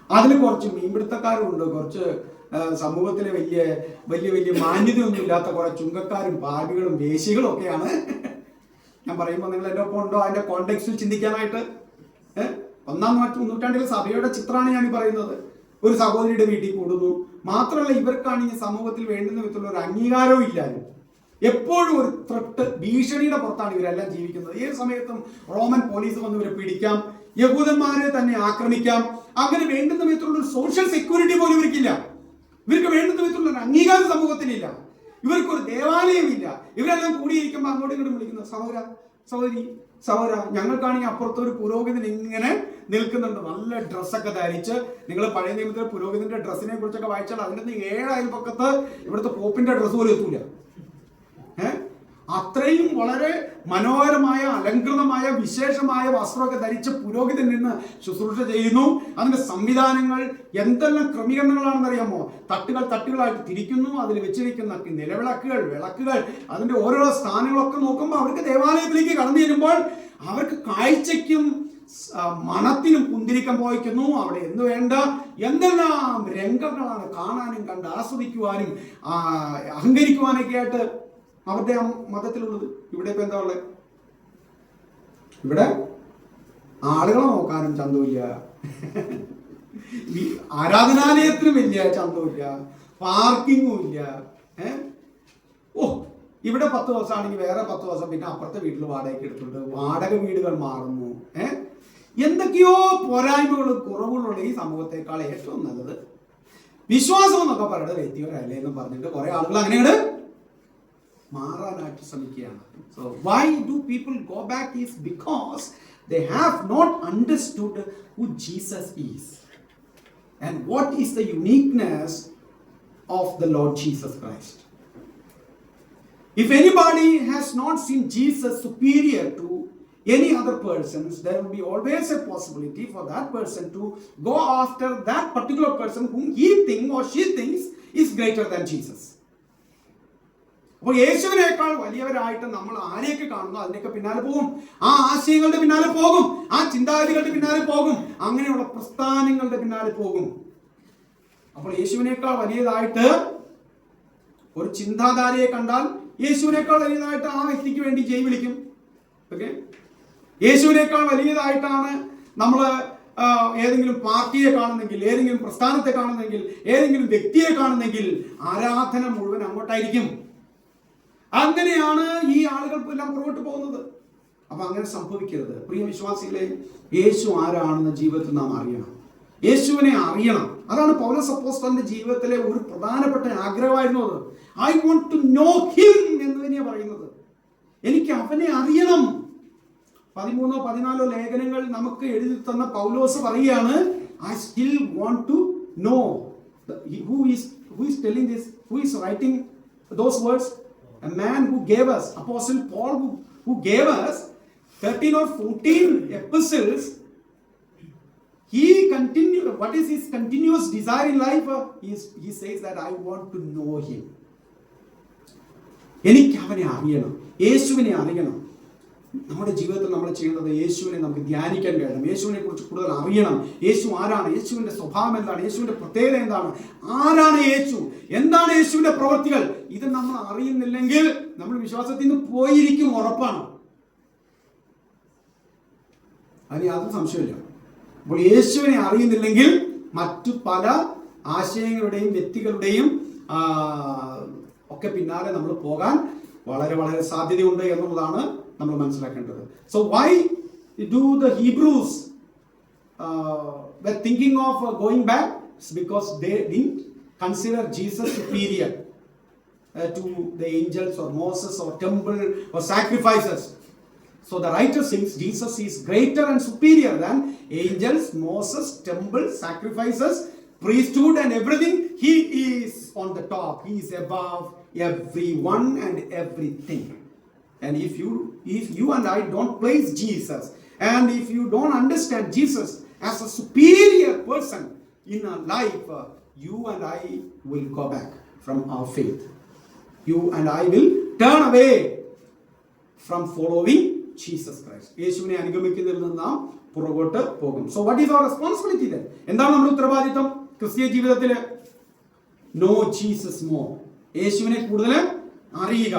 അതിൽ കുറച്ച് മീൻപിടുത്തക്കാരുണ്ട്, കുറച്ച് സമൂഹത്തിലെ വലിയ വലിയ വലിയ മാന്യതയൊന്നും ഇല്ലാത്ത കുറെ ചുങ്കക്കാരും പാപികളും വേശികളും ഒക്കെയാണ്. ഞാൻ പറയുമ്പോൾ നിങ്ങൾ എൻ്റെ ഒപ്പം ഉണ്ടോ അതിന്റെ കോണ്ടെക്സ്റ്റിൽ ചിന്തിക്കാനായിട്ട്? 1-ാം നൂറ്റാണ്ടിലെ സഭയുടെ ചിത്രമാണ് ഞാൻ പറയുന്നത്. ഒരു സഹോദരിയുടെ വീട്ടിൽ കൂടുന്നു. മാത്രമല്ല, ഇവർക്കാണ് ഈ സമൂഹത്തിൽ വേണ്ടുന്ന വിധത്തിലുള്ള ഒരു അംഗീകാരവും ഇല്ലായിരുന്നു. എപ്പോഴും ഒരു ത്രെട്ട്, ഭീഷണിയുടെ പുറത്താണ് ഇവരെല്ലാം ജീവിക്കുന്നത്. ഏത് സമയത്തും റോമൻ പോലീസ് വന്ന് ഇവരെ പിടിക്കാം, യഹൂദന്മാരെ തന്നെ ആക്രമിക്കാം. അങ്ങനെ വേണ്ടുന്ന വിധത്തിലുള്ള ഒരു സോഷ്യൽ സെക്യൂരിറ്റി പോലും ഇവർക്കില്ല. ഇവർക്ക് വേണ്ടുന്ന വിധത്തിലുള്ള ഒരു അംഗീകാരം സമൂഹത്തിലില്ല. ഇവർക്കൊരു ദേവാലയമില്ല. ഇവരെല്ലാം കൂടിയിരിക്കുമ്പോൾ അങ്ങോട്ടും ഇങ്ങോട്ടും വിളിക്കുന്നത് സഹോദര, സഹോദരി, സഹോദര. ഞങ്ങൾക്കാണെങ്കിൽ അപ്പുറത്ത് ഒരു പുരോഹിതൻ ഇങ്ങനെ നിൽക്കുന്നുണ്ട്, നല്ല ഡ്രസ്സൊക്കെ ധരിച്ച്. നിങ്ങൾ പഴയ നിയമത്തിലെ പുരോഹിതന്റെ ഡ്രസ്സിനെ കുറിച്ചൊക്കെ വായിച്ചാൽ അതിൻ്റെ 7 അയൽപക്കത്ത് ഇവിടുത്തെ പോപ്പിന്റെ ഡ്രസ്സ് പോലും എത്തൂല. അത്രയും വളരെ മനോഹരമായ അലങ്കൃതമായ വിശേഷമായ വസ്ത്രമൊക്കെ ധരിച്ച് പുരോഹിതൻ നിന്ന് ശുശ്രൂഷ ചെയ്യുന്നു. അതിന്റെ സംവിധാനങ്ങൾ എന്തെല്ലാം ക്രമീകരണങ്ങളാണെന്നറിയാമോ? തട്ടുകളായിട്ട് തിരിക്കുന്നു. അതിൽ വെച്ചിരിക്കുന്ന വിളക്കുകൾ, അതിന്റെ ഓരോ സ്ഥാനങ്ങളൊക്കെ നോക്കുമ്പോൾ അവർക്ക് ദേവാലയത്തിലേക്ക് കടന്നു ചെല്ലുമ്പോൾ അവർക്ക് കാഴ്ചയ്ക്കും മണത്തിനും കുന്തിരിക്കം പോയിക്കുന്നു. അവിടെ എന്തെല്ലാം രംഗങ്ങളാണ് കാണാനും കണ്ട് ആസ്വദിക്കുവാനും അഹങ്കരിക്കുവാനൊക്കെ ആയിട്ട് അവരുടെ മതത്തിലുള്ളത്. ഇവിടെ ഇപ്പൊ എന്താ ഉള്ളത്? ഇവിടെ ആളുകളെ നോക്കാനും ചന്തമില്ല, ആരാധനാലയത്തിനും വലിയ ചന്തമില്ല, പാർക്കിങ്ങും ഇല്ല. ഇവിടെ 10 ദിവസമാണെങ്കിൽ വേറെ 10 ദിവസം പിന്നെ അപ്പുറത്തെ വീട്ടിൽ വാടകയ്ക്ക് എടുത്തിട്ടുണ്ട്. വാടക വീടുകൾ മാറുന്നു. എന്തൊക്കെയോ പോരായ്മകളും കുറവുകളുള്ള ഈ സമൂഹത്തെക്കാൾ ഏറ്റവും നല്ലത് വിശ്വാസം എന്നൊക്കെ പറയുന്നത് വ്യക്തിപരമല്ലേ എന്ന് പറഞ്ഞിട്ട് കുറെ ആളുകൾ അങ്ങനെയാണ് മാറാനായിട്ട് ശ്രമിക്കുകയാണ്. So why do people go back is because they have not understood who Jesus is and what is the uniqueness of the Lord Jesus Christ. If anybody has not seen Jesus superior to any other persons, there will be always a possibility for that person to go after that particular person whom he thinks or she thinks is greater than Jesus. അപ്പോൾ യേശുവിനേക്കാൾ വലിയവരായിട്ട് നമ്മൾ ആരെയൊക്കെ കാണുന്നു അതിനൊക്കെ പിന്നാലെ പോകും. ആ ആശയങ്ങളുടെ പിന്നാലെ പോകും, ആ ചിന്താഗതികളുടെ പിന്നാലെ പോകും, അങ്ങനെയുള്ള പ്രസ്ഥാനങ്ങളുടെ പിന്നാലെ പോകും. അപ്പോൾ യേശുവിനേക്കാൾ വലിയതായിട്ട് ഒരു ചിന്താധാരയെ കണ്ടാൽ യേശുവിനേക്കാൾ വലിയതായിട്ട് ആ വ്യക്തിക്ക് വേണ്ടി ജയ് വിളിക്കും. ഓക്കെ, യേശുവിനേക്കാൾ വലിയതായിട്ടാണ് നമ്മൾ ഏതെങ്കിലും പാർട്ടിയെ കാണുന്നെങ്കിൽ, ഏതെങ്കിലും പ്രസ്ഥാനത്തെ കാണുന്നെങ്കിൽ, ഏതെങ്കിലും വ്യക്തിയെ കാണുന്നെങ്കിൽ ആരാധന മുഴുവൻ അങ്ങോട്ടായിരിക്കും. അങ്ങനെയാണ് ഈ ആളുകൾക്കെല്ലാം പുറകോട്ട് പോകുന്നത്. അപ്പൊ അങ്ങനെ സംഭവിക്കരുത്. പ്രിയ വിശ്വാസികളെ, യേശു ആരാണെന്ന് ജീവിതത്തിൽ നാം അറിയണം. യേശുവിനെ അറിയണം. അതാണ് പൗലോസ് അപ്പോസ്തലന്റെ ജീവിതത്തിലെ ഒരു പ്രധാനപ്പെട്ട ആഗ്രഹമായിരുന്നു. അത് I want to know him എന്ന് തന്നെയാണ് പറയുന്നത്. എനിക്ക് അവനെ അറിയണം. 13-14 ലേഖനങ്ങൾ നമുക്ക് എഴുതി തന്ന പൗലോസ് പറയുകയാണ്, I still want to know. Who is telling this? Who is writing those words? A man who gave us, Apostle Paul, who gave us 13 or 14 epistles. What is his continuous desire in life? He says that I want to know him. എനിക്ക് അവനെ അറിയണം, യേശുവിനെ അറിയണം. നമ്മുടെ ജീവിതത്തിൽ നമ്മൾ ചെയ്യുന്നത് യേശുവിനെ നമുക്ക് ധ്യാനിക്കാൻ കഴിയണം, യേശുവിനെ കുറിച്ച് കൂടുതൽ അറിയണം. യേശു ആരാണ്, യേശുവിന്റെ സ്വഭാവം എന്താണ്, യേശുവിന്റെ പ്രത്യേകത എന്താണ്, ആരാണ് യേശു, എന്താണ് യേശുവിന്റെ പ്രവൃത്തികൾ, ഇത് നമ്മൾ അറിയുന്നില്ലെങ്കിൽ നമ്മൾ വിശ്വാസത്തിൽ നിന്ന് പോയിരിക്കും, ഉറപ്പാണ്. അതിന് യാതൊരു സംശയമില്ല. അപ്പോൾ യേശുവിനെ അറിയുന്നില്ലെങ്കിൽ മറ്റു പല ആശയങ്ങളുടെയും വ്യക്തികളുടെയും ഒക്കെ പിന്നാലെ നമ്മൾ പോകാൻ വളരെ വളരെ സാധ്യതയുണ്ട് എന്നുള്ളതാണ് നമ്മൾ മനസ്സിലാക്കേണ്ടത്. So why do the Hebrews were thinking of going back? It's because they didn't consider Jesus superior to the angels or Moses or temple or sacrifices. So the writer thinks Jesus is greater and superior than angels, Moses, temple, sacrifices, priesthood and everything. He is on the top. He is above everyone and everything. And if you and I don't place Jesus, and if you don't understand Jesus as a superior person in our life, you and I will go back from our faith. You and I will turn away from following Jesus Christ. യേശുവിനെ അനുഗമിക്കുന്നതിൽ നിന്ന് നാം പുറകോട്ട് പോകും. So what is our responsibility then? എന്താണ് നമ്മുടെ ഉത്തരവാദിത്വം ക്രിസ്തീയ ജീവിതത്തിൽ? Know Jesus more. യേശുവിനെ കൂടുതൽ അറിയുക.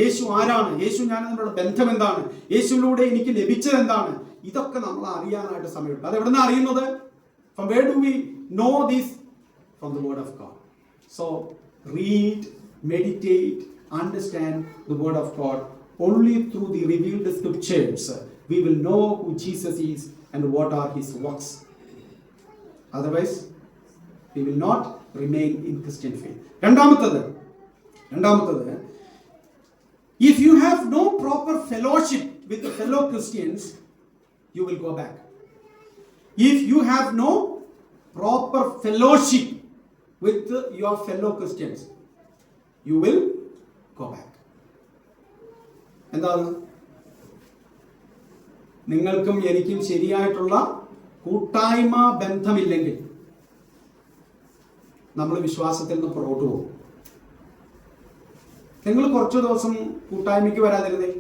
യേശു ആരാണ്? യേശു ഞാൻ തമ്മിലുള്ള ബന്ധം എന്താണ്? യേശുവിലൂടെ എനിക്ക് ലഭിച്ചത് എന്താണ്? ഇതൊക്കെ നമ്മൾ അറിയാനായിട്ട് സമയമുണ്ട്. അത് എവിടുന്നാണ് അറിയുന്നത്? From where do we know this? From the word of God. So read, meditate, understand the word of God. Only through the revealed scriptures we will know who Jesus is and what are his works. Otherwise we will not remain in Christian faith. രണ്ടാമത്തേത് if you have no proper fellowship with the fellow Christians, you will go back. If you have no proper fellowship with your fellow Christians, you will go back. എന്താണ്? നിങ്ങൾക്കും എനിക്കും ശരിയായിട്ടുള്ള കൂട്ടായ്മ ബന്ധമില്ലെങ്കിൽ നമ്മൾ വിശ്വാസത്തിൽ നിന്ന് പുറകോട്ട് പോകും. നിങ്ങൾ കുറച്ച് ദിവസം കൂട്ടായ്മയ്ക്ക് വരാതിരുന്നേ.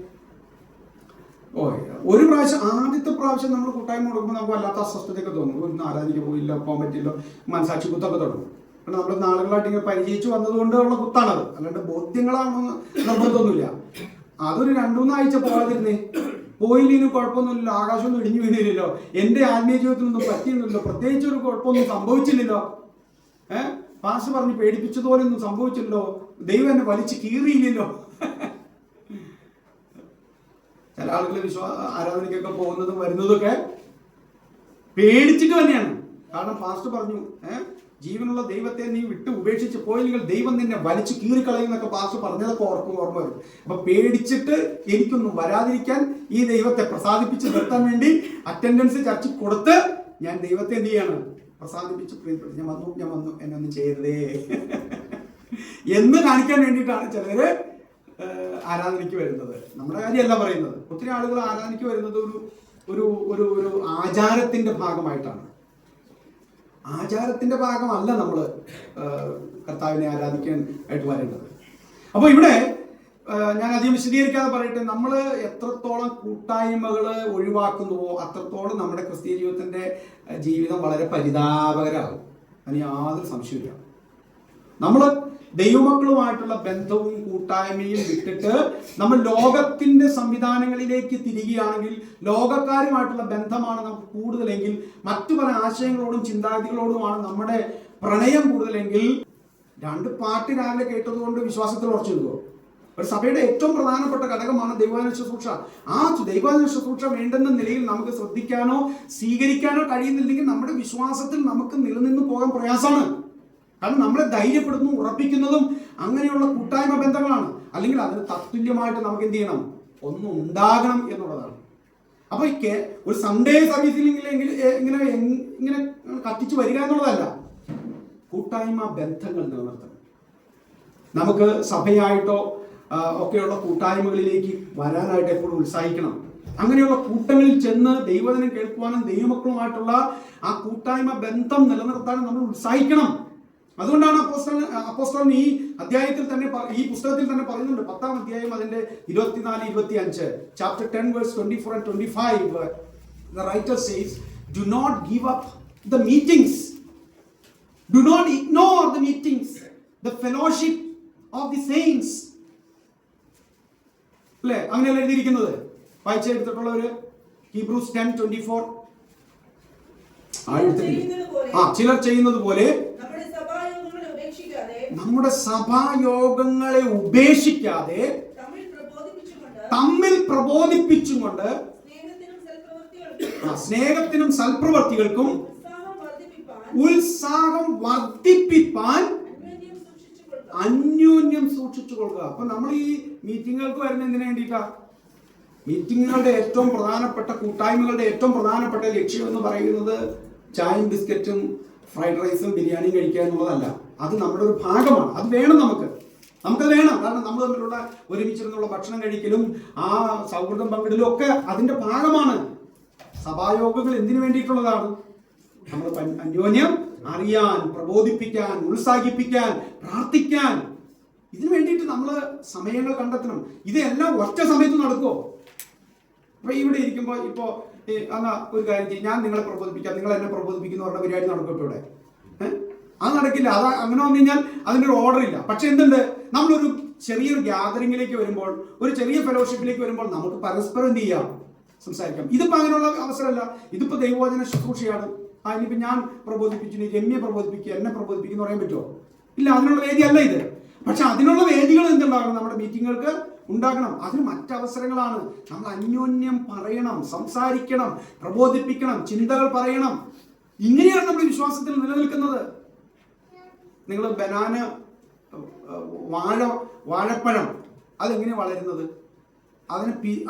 ഒരു പ്രാവശ്യം, ആദ്യത്തെ പ്രാവശ്യം നമ്മൾ കൂട്ടായ്മ കൊടുക്കുമ്പോൾ നമുക്ക് വല്ലാത്ത അസ്വസ്ഥതയൊക്കെ തോന്നും. ഒന്ന് ആരാധിക്കാൻ പോയില്ല, പോകാൻ പറ്റില്ല, മനസാക്ഷി കുത്തൊക്കെ തുടങ്ങും. കാരണം നമ്മൾ നാളുകളായിട്ട് ഇങ്ങനെ പരിചയിച്ചു വന്നതുകൊണ്ടുള്ള കുത്താണത്, അല്ലാണ്ട് ബോധ്യങ്ങളാണെന്ന് നിർബന്ധമൊന്നുമില്ല. അതൊരു 2-3 ആഴ്ച പോകാതിരുന്നേ. പോയില്ലിനും കുഴപ്പമൊന്നുമില്ല, ആകാശമൊന്നും ഇടിഞ്ഞു വീണില്ലല്ലോ, എൻ്റെ ആത്മീയ ജീവിതത്തിനൊന്നും പറ്റിയൊന്നുമില്ലോ, പ്രത്യേകിച്ച് ഒരു കുഴപ്പമൊന്നും സംഭവിച്ചില്ലല്ലോ, പാസ് പറഞ്ഞ് പേടിപ്പിച്ചതുപോലെയൊന്നും സംഭവിച്ചില്ലല്ലോ, ദൈവം എന്നെ വലിച്ചു കീറിയില്ലല്ലോ. ചില ആളുകൾ ആരാധനയ്ക്കൊക്കെ പോകുന്നതും വരുന്നതൊക്കെ പേടിച്ചിട്ട് തന്നെയാണ്. കാരണം പാസ്റ്റർ പറഞ്ഞു, ജീവനുള്ള ദൈവത്തെ നീ വിട്ട് ഉപേക്ഷിച്ച് പോയില്ലെങ്കിൽ ദൈവം നിന്നെ വലിച്ചു കീറിക്കളയുന്നൊക്കെ പാസ്റ്റർ പറഞ്ഞതൊക്കെ ഓർമ്മ വരും. അപ്പൊ പേടിച്ചിട്ട് എനിക്കൊന്നും വരാതിരിക്കാൻ, ഈ ദൈവത്തെ പ്രസാദിപ്പിച്ച് നിർത്താൻ വേണ്ടി അറ്റൻഡൻസ് ചർച്ചിൽ കൊടുത്ത് ഞാൻ ദൈവത്തെ എന്ത് ചെയ്യാണ്? പ്രസാദിപ്പിച്ച് പ്രിയപ്പെട്ടു, ഞാൻ വന്നു എന്നെ ഒന്നും ചെയ്യരുതേ എന്ന് കാണിക്കാൻ വേണ്ടിയിട്ടാണ് ചിലര് ആരാധനയ്ക്ക് വരുന്നത്. നമ്മുടെ കാര്യമല്ല പറയുന്നത്. ഒത്തിരി ആളുകൾ ആരാധനയ്ക്ക് വരുന്നത് ഒരു ഒരു ഒരു ആചാരത്തിന്റെ ഭാഗമായിട്ടാണ്. ആചാരത്തിന്റെ ഭാഗമല്ല നമ്മൾ കർത്താവിനെ ആരാധിക്കാൻ ആയിട്ട് വരേണ്ടത്. അപ്പോൾ ഇവിടെ ഞാൻ അധികം വിശദീകരിക്കാതെ പറയട്ടെ, നമ്മൾ എത്രത്തോളം കൂട്ടായ്മകൾ ഒഴിവാക്കുന്നുവോ അത്രത്തോളം നമ്മുടെ ക്രിസ്തീയ ജീവിതം വളരെ പരിതാപകരമാകും. അതിന് യാതൊരു സംശയമില്ല. നമ്മൾ ദൈവമക്കളുമായിട്ടുള്ള ബന്ധവും കൂട്ടായ്മയും വിട്ടിട്ട് നമ്മൾ ലോകത്തിന്റെ സംവിധാനങ്ങളിലേക്ക് തിരികുകയാണെങ്കിൽ, ലോകക്കാരുമായിട്ടുള്ള ബന്ധമാണ് നമുക്ക് കൂടുതലെങ്കിൽ, മറ്റു പല ആശയങ്ങളോടും ചിന്താഗതികളോടുമാണ് നമ്മുടെ പ്രണയം കൂടുതലെങ്കിൽ, 2 പാട്ട് രാവിലെ കേട്ടതുകൊണ്ട് വിശ്വാസത്തിൽ ഉറച്ചു നിൽക്കുമോ? ഒരു സഭയുടെ ഏറ്റവും പ്രധാനപ്പെട്ട ഘടകമാണ് ദൈവാനുഷ്ഠ ശുശ്രൂഷ. ആ ദൈവാനുഷ്ഠ ശുശ്രൂഷ വേണ്ടുന്ന നിലയിൽ നമുക്ക് ശ്രദ്ധിക്കാനോ സ്വീകരിക്കാനോ കഴിയുന്നില്ലെങ്കിൽ നമ്മുടെ വിശ്വാസത്തിൽ നമുക്ക് നിലനിന്ന് പോകാൻ പ്രയാസമാണ്. കാരണം നമ്മളെ ധൈര്യപ്പെടുന്നതും ഉറപ്പിക്കുന്നതും അങ്ങനെയുള്ള കൂട്ടായ്മ ബന്ധങ്ങളാണ്. അല്ലെങ്കിൽ അതിന് തത്തുല്യമായിട്ട് നമുക്ക് എന്ത് ചെയ്യണം? ഒന്നും ഉണ്ടാകണം എന്നുള്ളതാണ്. അപ്പൊ ഒരു സൺഡേ സർവീസിൽ ഇങ്ങനെ ഇങ്ങനെ കത്തിച്ചു വരിക എന്നുള്ളതല്ല, കൂട്ടായ്മ ബന്ധങ്ങൾ നിലനിർത്തണം. നമുക്ക് സഭയായിട്ടോ ഒക്കെയുള്ള കൂട്ടായ്മകളിലേക്ക് വരാനായിട്ട് എപ്പോഴും ഉത്സാഹിക്കണം. അങ്ങനെയുള്ള കൂട്ടങ്ങളിൽ ചെന്ന് ദൈവവചനം കേൾക്കുവാനും ദൈവമക്കളുമായിട്ടുള്ള ആ കൂട്ടായ്മ ബന്ധം നിലനിർത്താനും നമ്മൾ ഉത്സാഹിക്കണം. അതുകൊണ്ടാണ് അപ്പോസ്തലൻ ഈ അധ്യായത്തിൽ തന്നെ, ഈ പുസ്തകത്തിൽ തന്നെ പറയുന്നുണ്ട്, 10-ാം അധ്യായം അതിന്റെ 24-25, chapter 10 verse 24 and 25, the writer says, do not give up the meetings, do not ignore the meetings, the fellowship of the saints. അല്ലേ? അങ്ങനെയല്ല എഴുതിയിരിക്കുന്നത്. വായിച്ചെടുത്തിട്ടുള്ളവര് Hebrews 10:24 ചിലർ ചെയ്യുന്നത് പോലെ നമ്മുടെ സഭായോഗങ്ങളെ ഉപേക്ഷിക്കാതെ തമ്മിൽ പ്രബോധിപ്പിച്ചുകൊണ്ട് സ്നേഹത്തിനും സൽപ്രവർത്തികൾക്കും ഉത്സാഹം വർദ്ധിപ്പിപ്പാൻ അന്യോന്യം സൂക്ഷിച്ചു കൊള്ളുക. അപ്പൊ നമ്മൾ ഈ മീറ്റിങ്ങുകൾക്ക് വരുന്ന എന്തിനു വേണ്ടിയിട്ടാ? മീറ്റിങ്ങുകളുടെ ഏറ്റവും പ്രധാനപ്പെട്ട കൂട്ടായ്മകളുടെ ഏറ്റവും പ്രധാനപ്പെട്ട ലക്ഷ്യം എന്ന് പറയുന്നത് ചായയും ബിസ്ക്കറ്റും ഫ്രൈഡ് റൈസും ബിരിയാണിയും കഴിക്കുക എന്നുള്ളതല്ല. അത് നമ്മുടെ ഒരു ഭാഗമാണ്. അത് വേണം, നമുക്കത് വേണം. കാരണം നമ്മൾ തമ്മിലുള്ള ഒരുമിച്ചിരുന്നുള്ള ഭക്ഷണം കഴിക്കലും ആ സൗഹൃദം പങ്കിടലും ഒക്കെ അതിന്റെ ഭാഗമാണ്. സഭായോഗങ്ങൾ എന്തിനു വേണ്ടിയിട്ടുള്ളതാണ്? നമ്മൾ അന്യോന്യം അറിയാൻ, പ്രബോധിപ്പിക്കാൻ, ഉത്സാഹിപ്പിക്കാൻ, പ്രാർത്ഥിക്കാൻ, ഇതിനു വേണ്ടിയിട്ട് നമ്മൾ സമയങ്ങൾ കണ്ടെത്തണം. ഇതെല്ലാം ഒറ്റ സമയത്ത് നടക്കുമോ? അപ്പൊ ഇവിടെ ഇരിക്കുമ്പോൾ ഇപ്പോ എന്നാ ഒരു കാര്യം ചെയ്യും, ഞാൻ നിങ്ങളെ പ്രബോധിപ്പിക്കാം, നിങ്ങൾ എന്നെ പ്രബോധിപ്പിക്കുന്ന പറഞ്ഞ പരിപാടി നടക്കും ഇപ്പോൾ ഇവിടെ. അത് നടക്കില്ല. അത് അങ്ങനെ വന്നു കഴിഞ്ഞാൽ അതിനൊരു ഓർഡർ ഇല്ല. പക്ഷെ എന്തുണ്ട്, നമ്മളൊരു ചെറിയൊരു ഗ്യാതറിംഗിലേക്ക് വരുമ്പോൾ, ഒരു ചെറിയ ഫെലോഷിപ്പിലേക്ക് വരുമ്പോൾ നമുക്ക് പരസ്പരം എന്ത് ചെയ്യാം, സംസാരിക്കാം. ഇതിപ്പോ അങ്ങനെയുള്ള അവസരമല്ല. ഇതിപ്പോ ദൈവവചന ശുശ്രൂഷയാണ്. ഇനിയിപ്പോ ഞാൻ പ്രബോധിപ്പിച്ചു, രമ്യ പ്രബോധിപ്പിക്കുക, എന്നെ പ്രബോധിപ്പിക്കുന്ന പറയാൻ പറ്റുമോ? ഇല്ല, അതിനുള്ള വേദിയല്ല ഇത്. പക്ഷെ അതിനുള്ള വേദികൾ എന്തുണ്ടാകണം? നമ്മുടെ മീറ്റിങ്ങുകൾക്ക് ഉണ്ടാകണം. അതിന് മറ്റവസരങ്ങളാണ്. നമ്മൾ അന്യോന്യം പറയണം, സംസാരിക്കണം, പ്രബോധിപ്പിക്കണം, ചിന്തകൾ പറയണം. ഇങ്ങനെയാണ് നമ്മൾ വിശ്വാസത്തിൽ നിലനിൽക്കുന്നത്. നിങ്ങൾ ബനാന, വാഴപ്പഴം അതെങ്ങനെ വളരുന്നത്?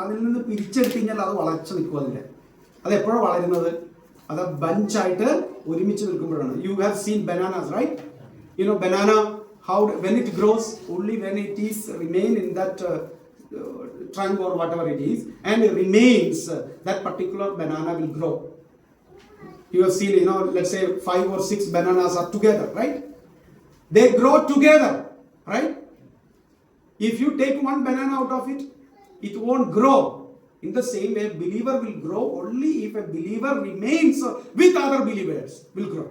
അതിൽ നിന്ന് പിരിച്ചെടുത്ത് കഴിഞ്ഞാൽ അത് വളർച്ച നിൽക്കും. അത് എപ്പോഴാണ് വളരുന്നത്? അത് ബഞ്ചായിട്ട് ഒരുമിച്ച് നിൽക്കുമ്പോഴാണ്. You have seen bananas, right? You know banana, how when it grows, only when it is remain in that trunk or whatever it is, and it remains, that particular banana will grow. You have seen, let's say 5 or 6 bananas are together, right? They grow together, right? If you take one banana out of it, it won't grow. In the same way, believer will grow only if a believer remains with other believers, will grow.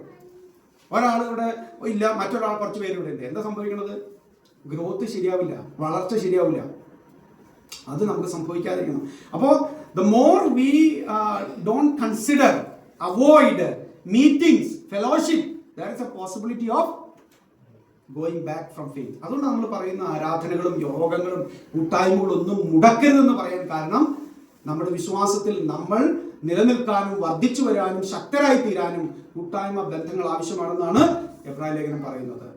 ഒരാളിവിടെ ഇല്ല, മറ്റൊരാൾ കുറച്ച് പേരിവിടെ ഉണ്ട്. എന്താ സംഭവിക്കുന്നത്? ഗ്രോത്ത് ശരിയാവില്ല, വളർച്ച ശരിയാവില്ല. അത് നമുക്ക് സംഭവിക്കാതിരിക്കണം. അപ്പോൾ the more we don't consider, avoid meetings, fellowship, there is a possibility of going back from faith. അതുകൊണ്ട് നമ്മൾ പറയുന്ന ആരാധനകളും യോഗങ്ങളും കൂട്ടായ്മകളും ഒന്നും മുടക്കരുതെന്ന് പറയാൻ കാരണം, നമ്മുടെ വിശ്വാസത്തിൽ നമ്മൾ നിലനിൽക്കാനും വർദ്ധിച്ചു വരാനും ശക്തരായി തീരാനും കൂട്ടായ്മ ബന്ധങ്ങൾ ആവശ്യമാണെന്നാണ് എബ്രായ ലേഖനം പറയുന്നത്.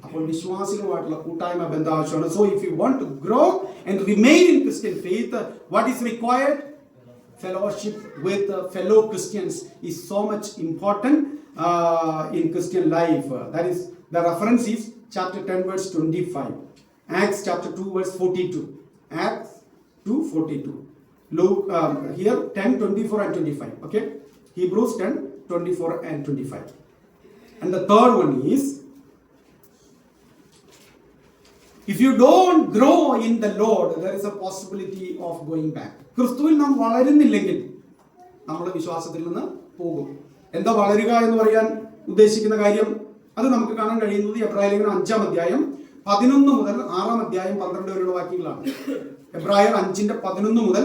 അപ്പോൾ വിശ്വാസികളുമായിട്ടുള്ള കൂട്ടായ്മ ബന്ധം ആവശ്യമാണ്. So if you want to grow and remain in Christian faith, what is required? Fellowship with fellow Christians is so much important in Christian life. That is, the reference is chapter 10 verse 25, Acts chapter 2 verse 42, Acts 2:42. Luke here 10:24 and 25. Okay, Hebrews 10:24 and 25. And the third one is, if you don't grow in the Lord, there is a possibility of going back. ക്രിസ്തുവിൽ നാം വളരുന്നില്ലെങ്കിൽ നമ്മുടെ വിശ്വാസത്തിൽ നിന്ന് പോകും. എന്താ വളരുക എന്ന് പറയാൻ ഉദ്ദേശിക്കുന്ന കാര്യം? അത് നമുക്ക് കാണാൻ കഴിയുന്നത് എബ്രായ ലേഖനം 5-ാം അധ്യായം 11 മുതൽ 6-ാം അധ്യായം 12 വരെയുള്ള വാക്യങ്ങളാണ്. എബ്രായർ 5:11 മുതൽ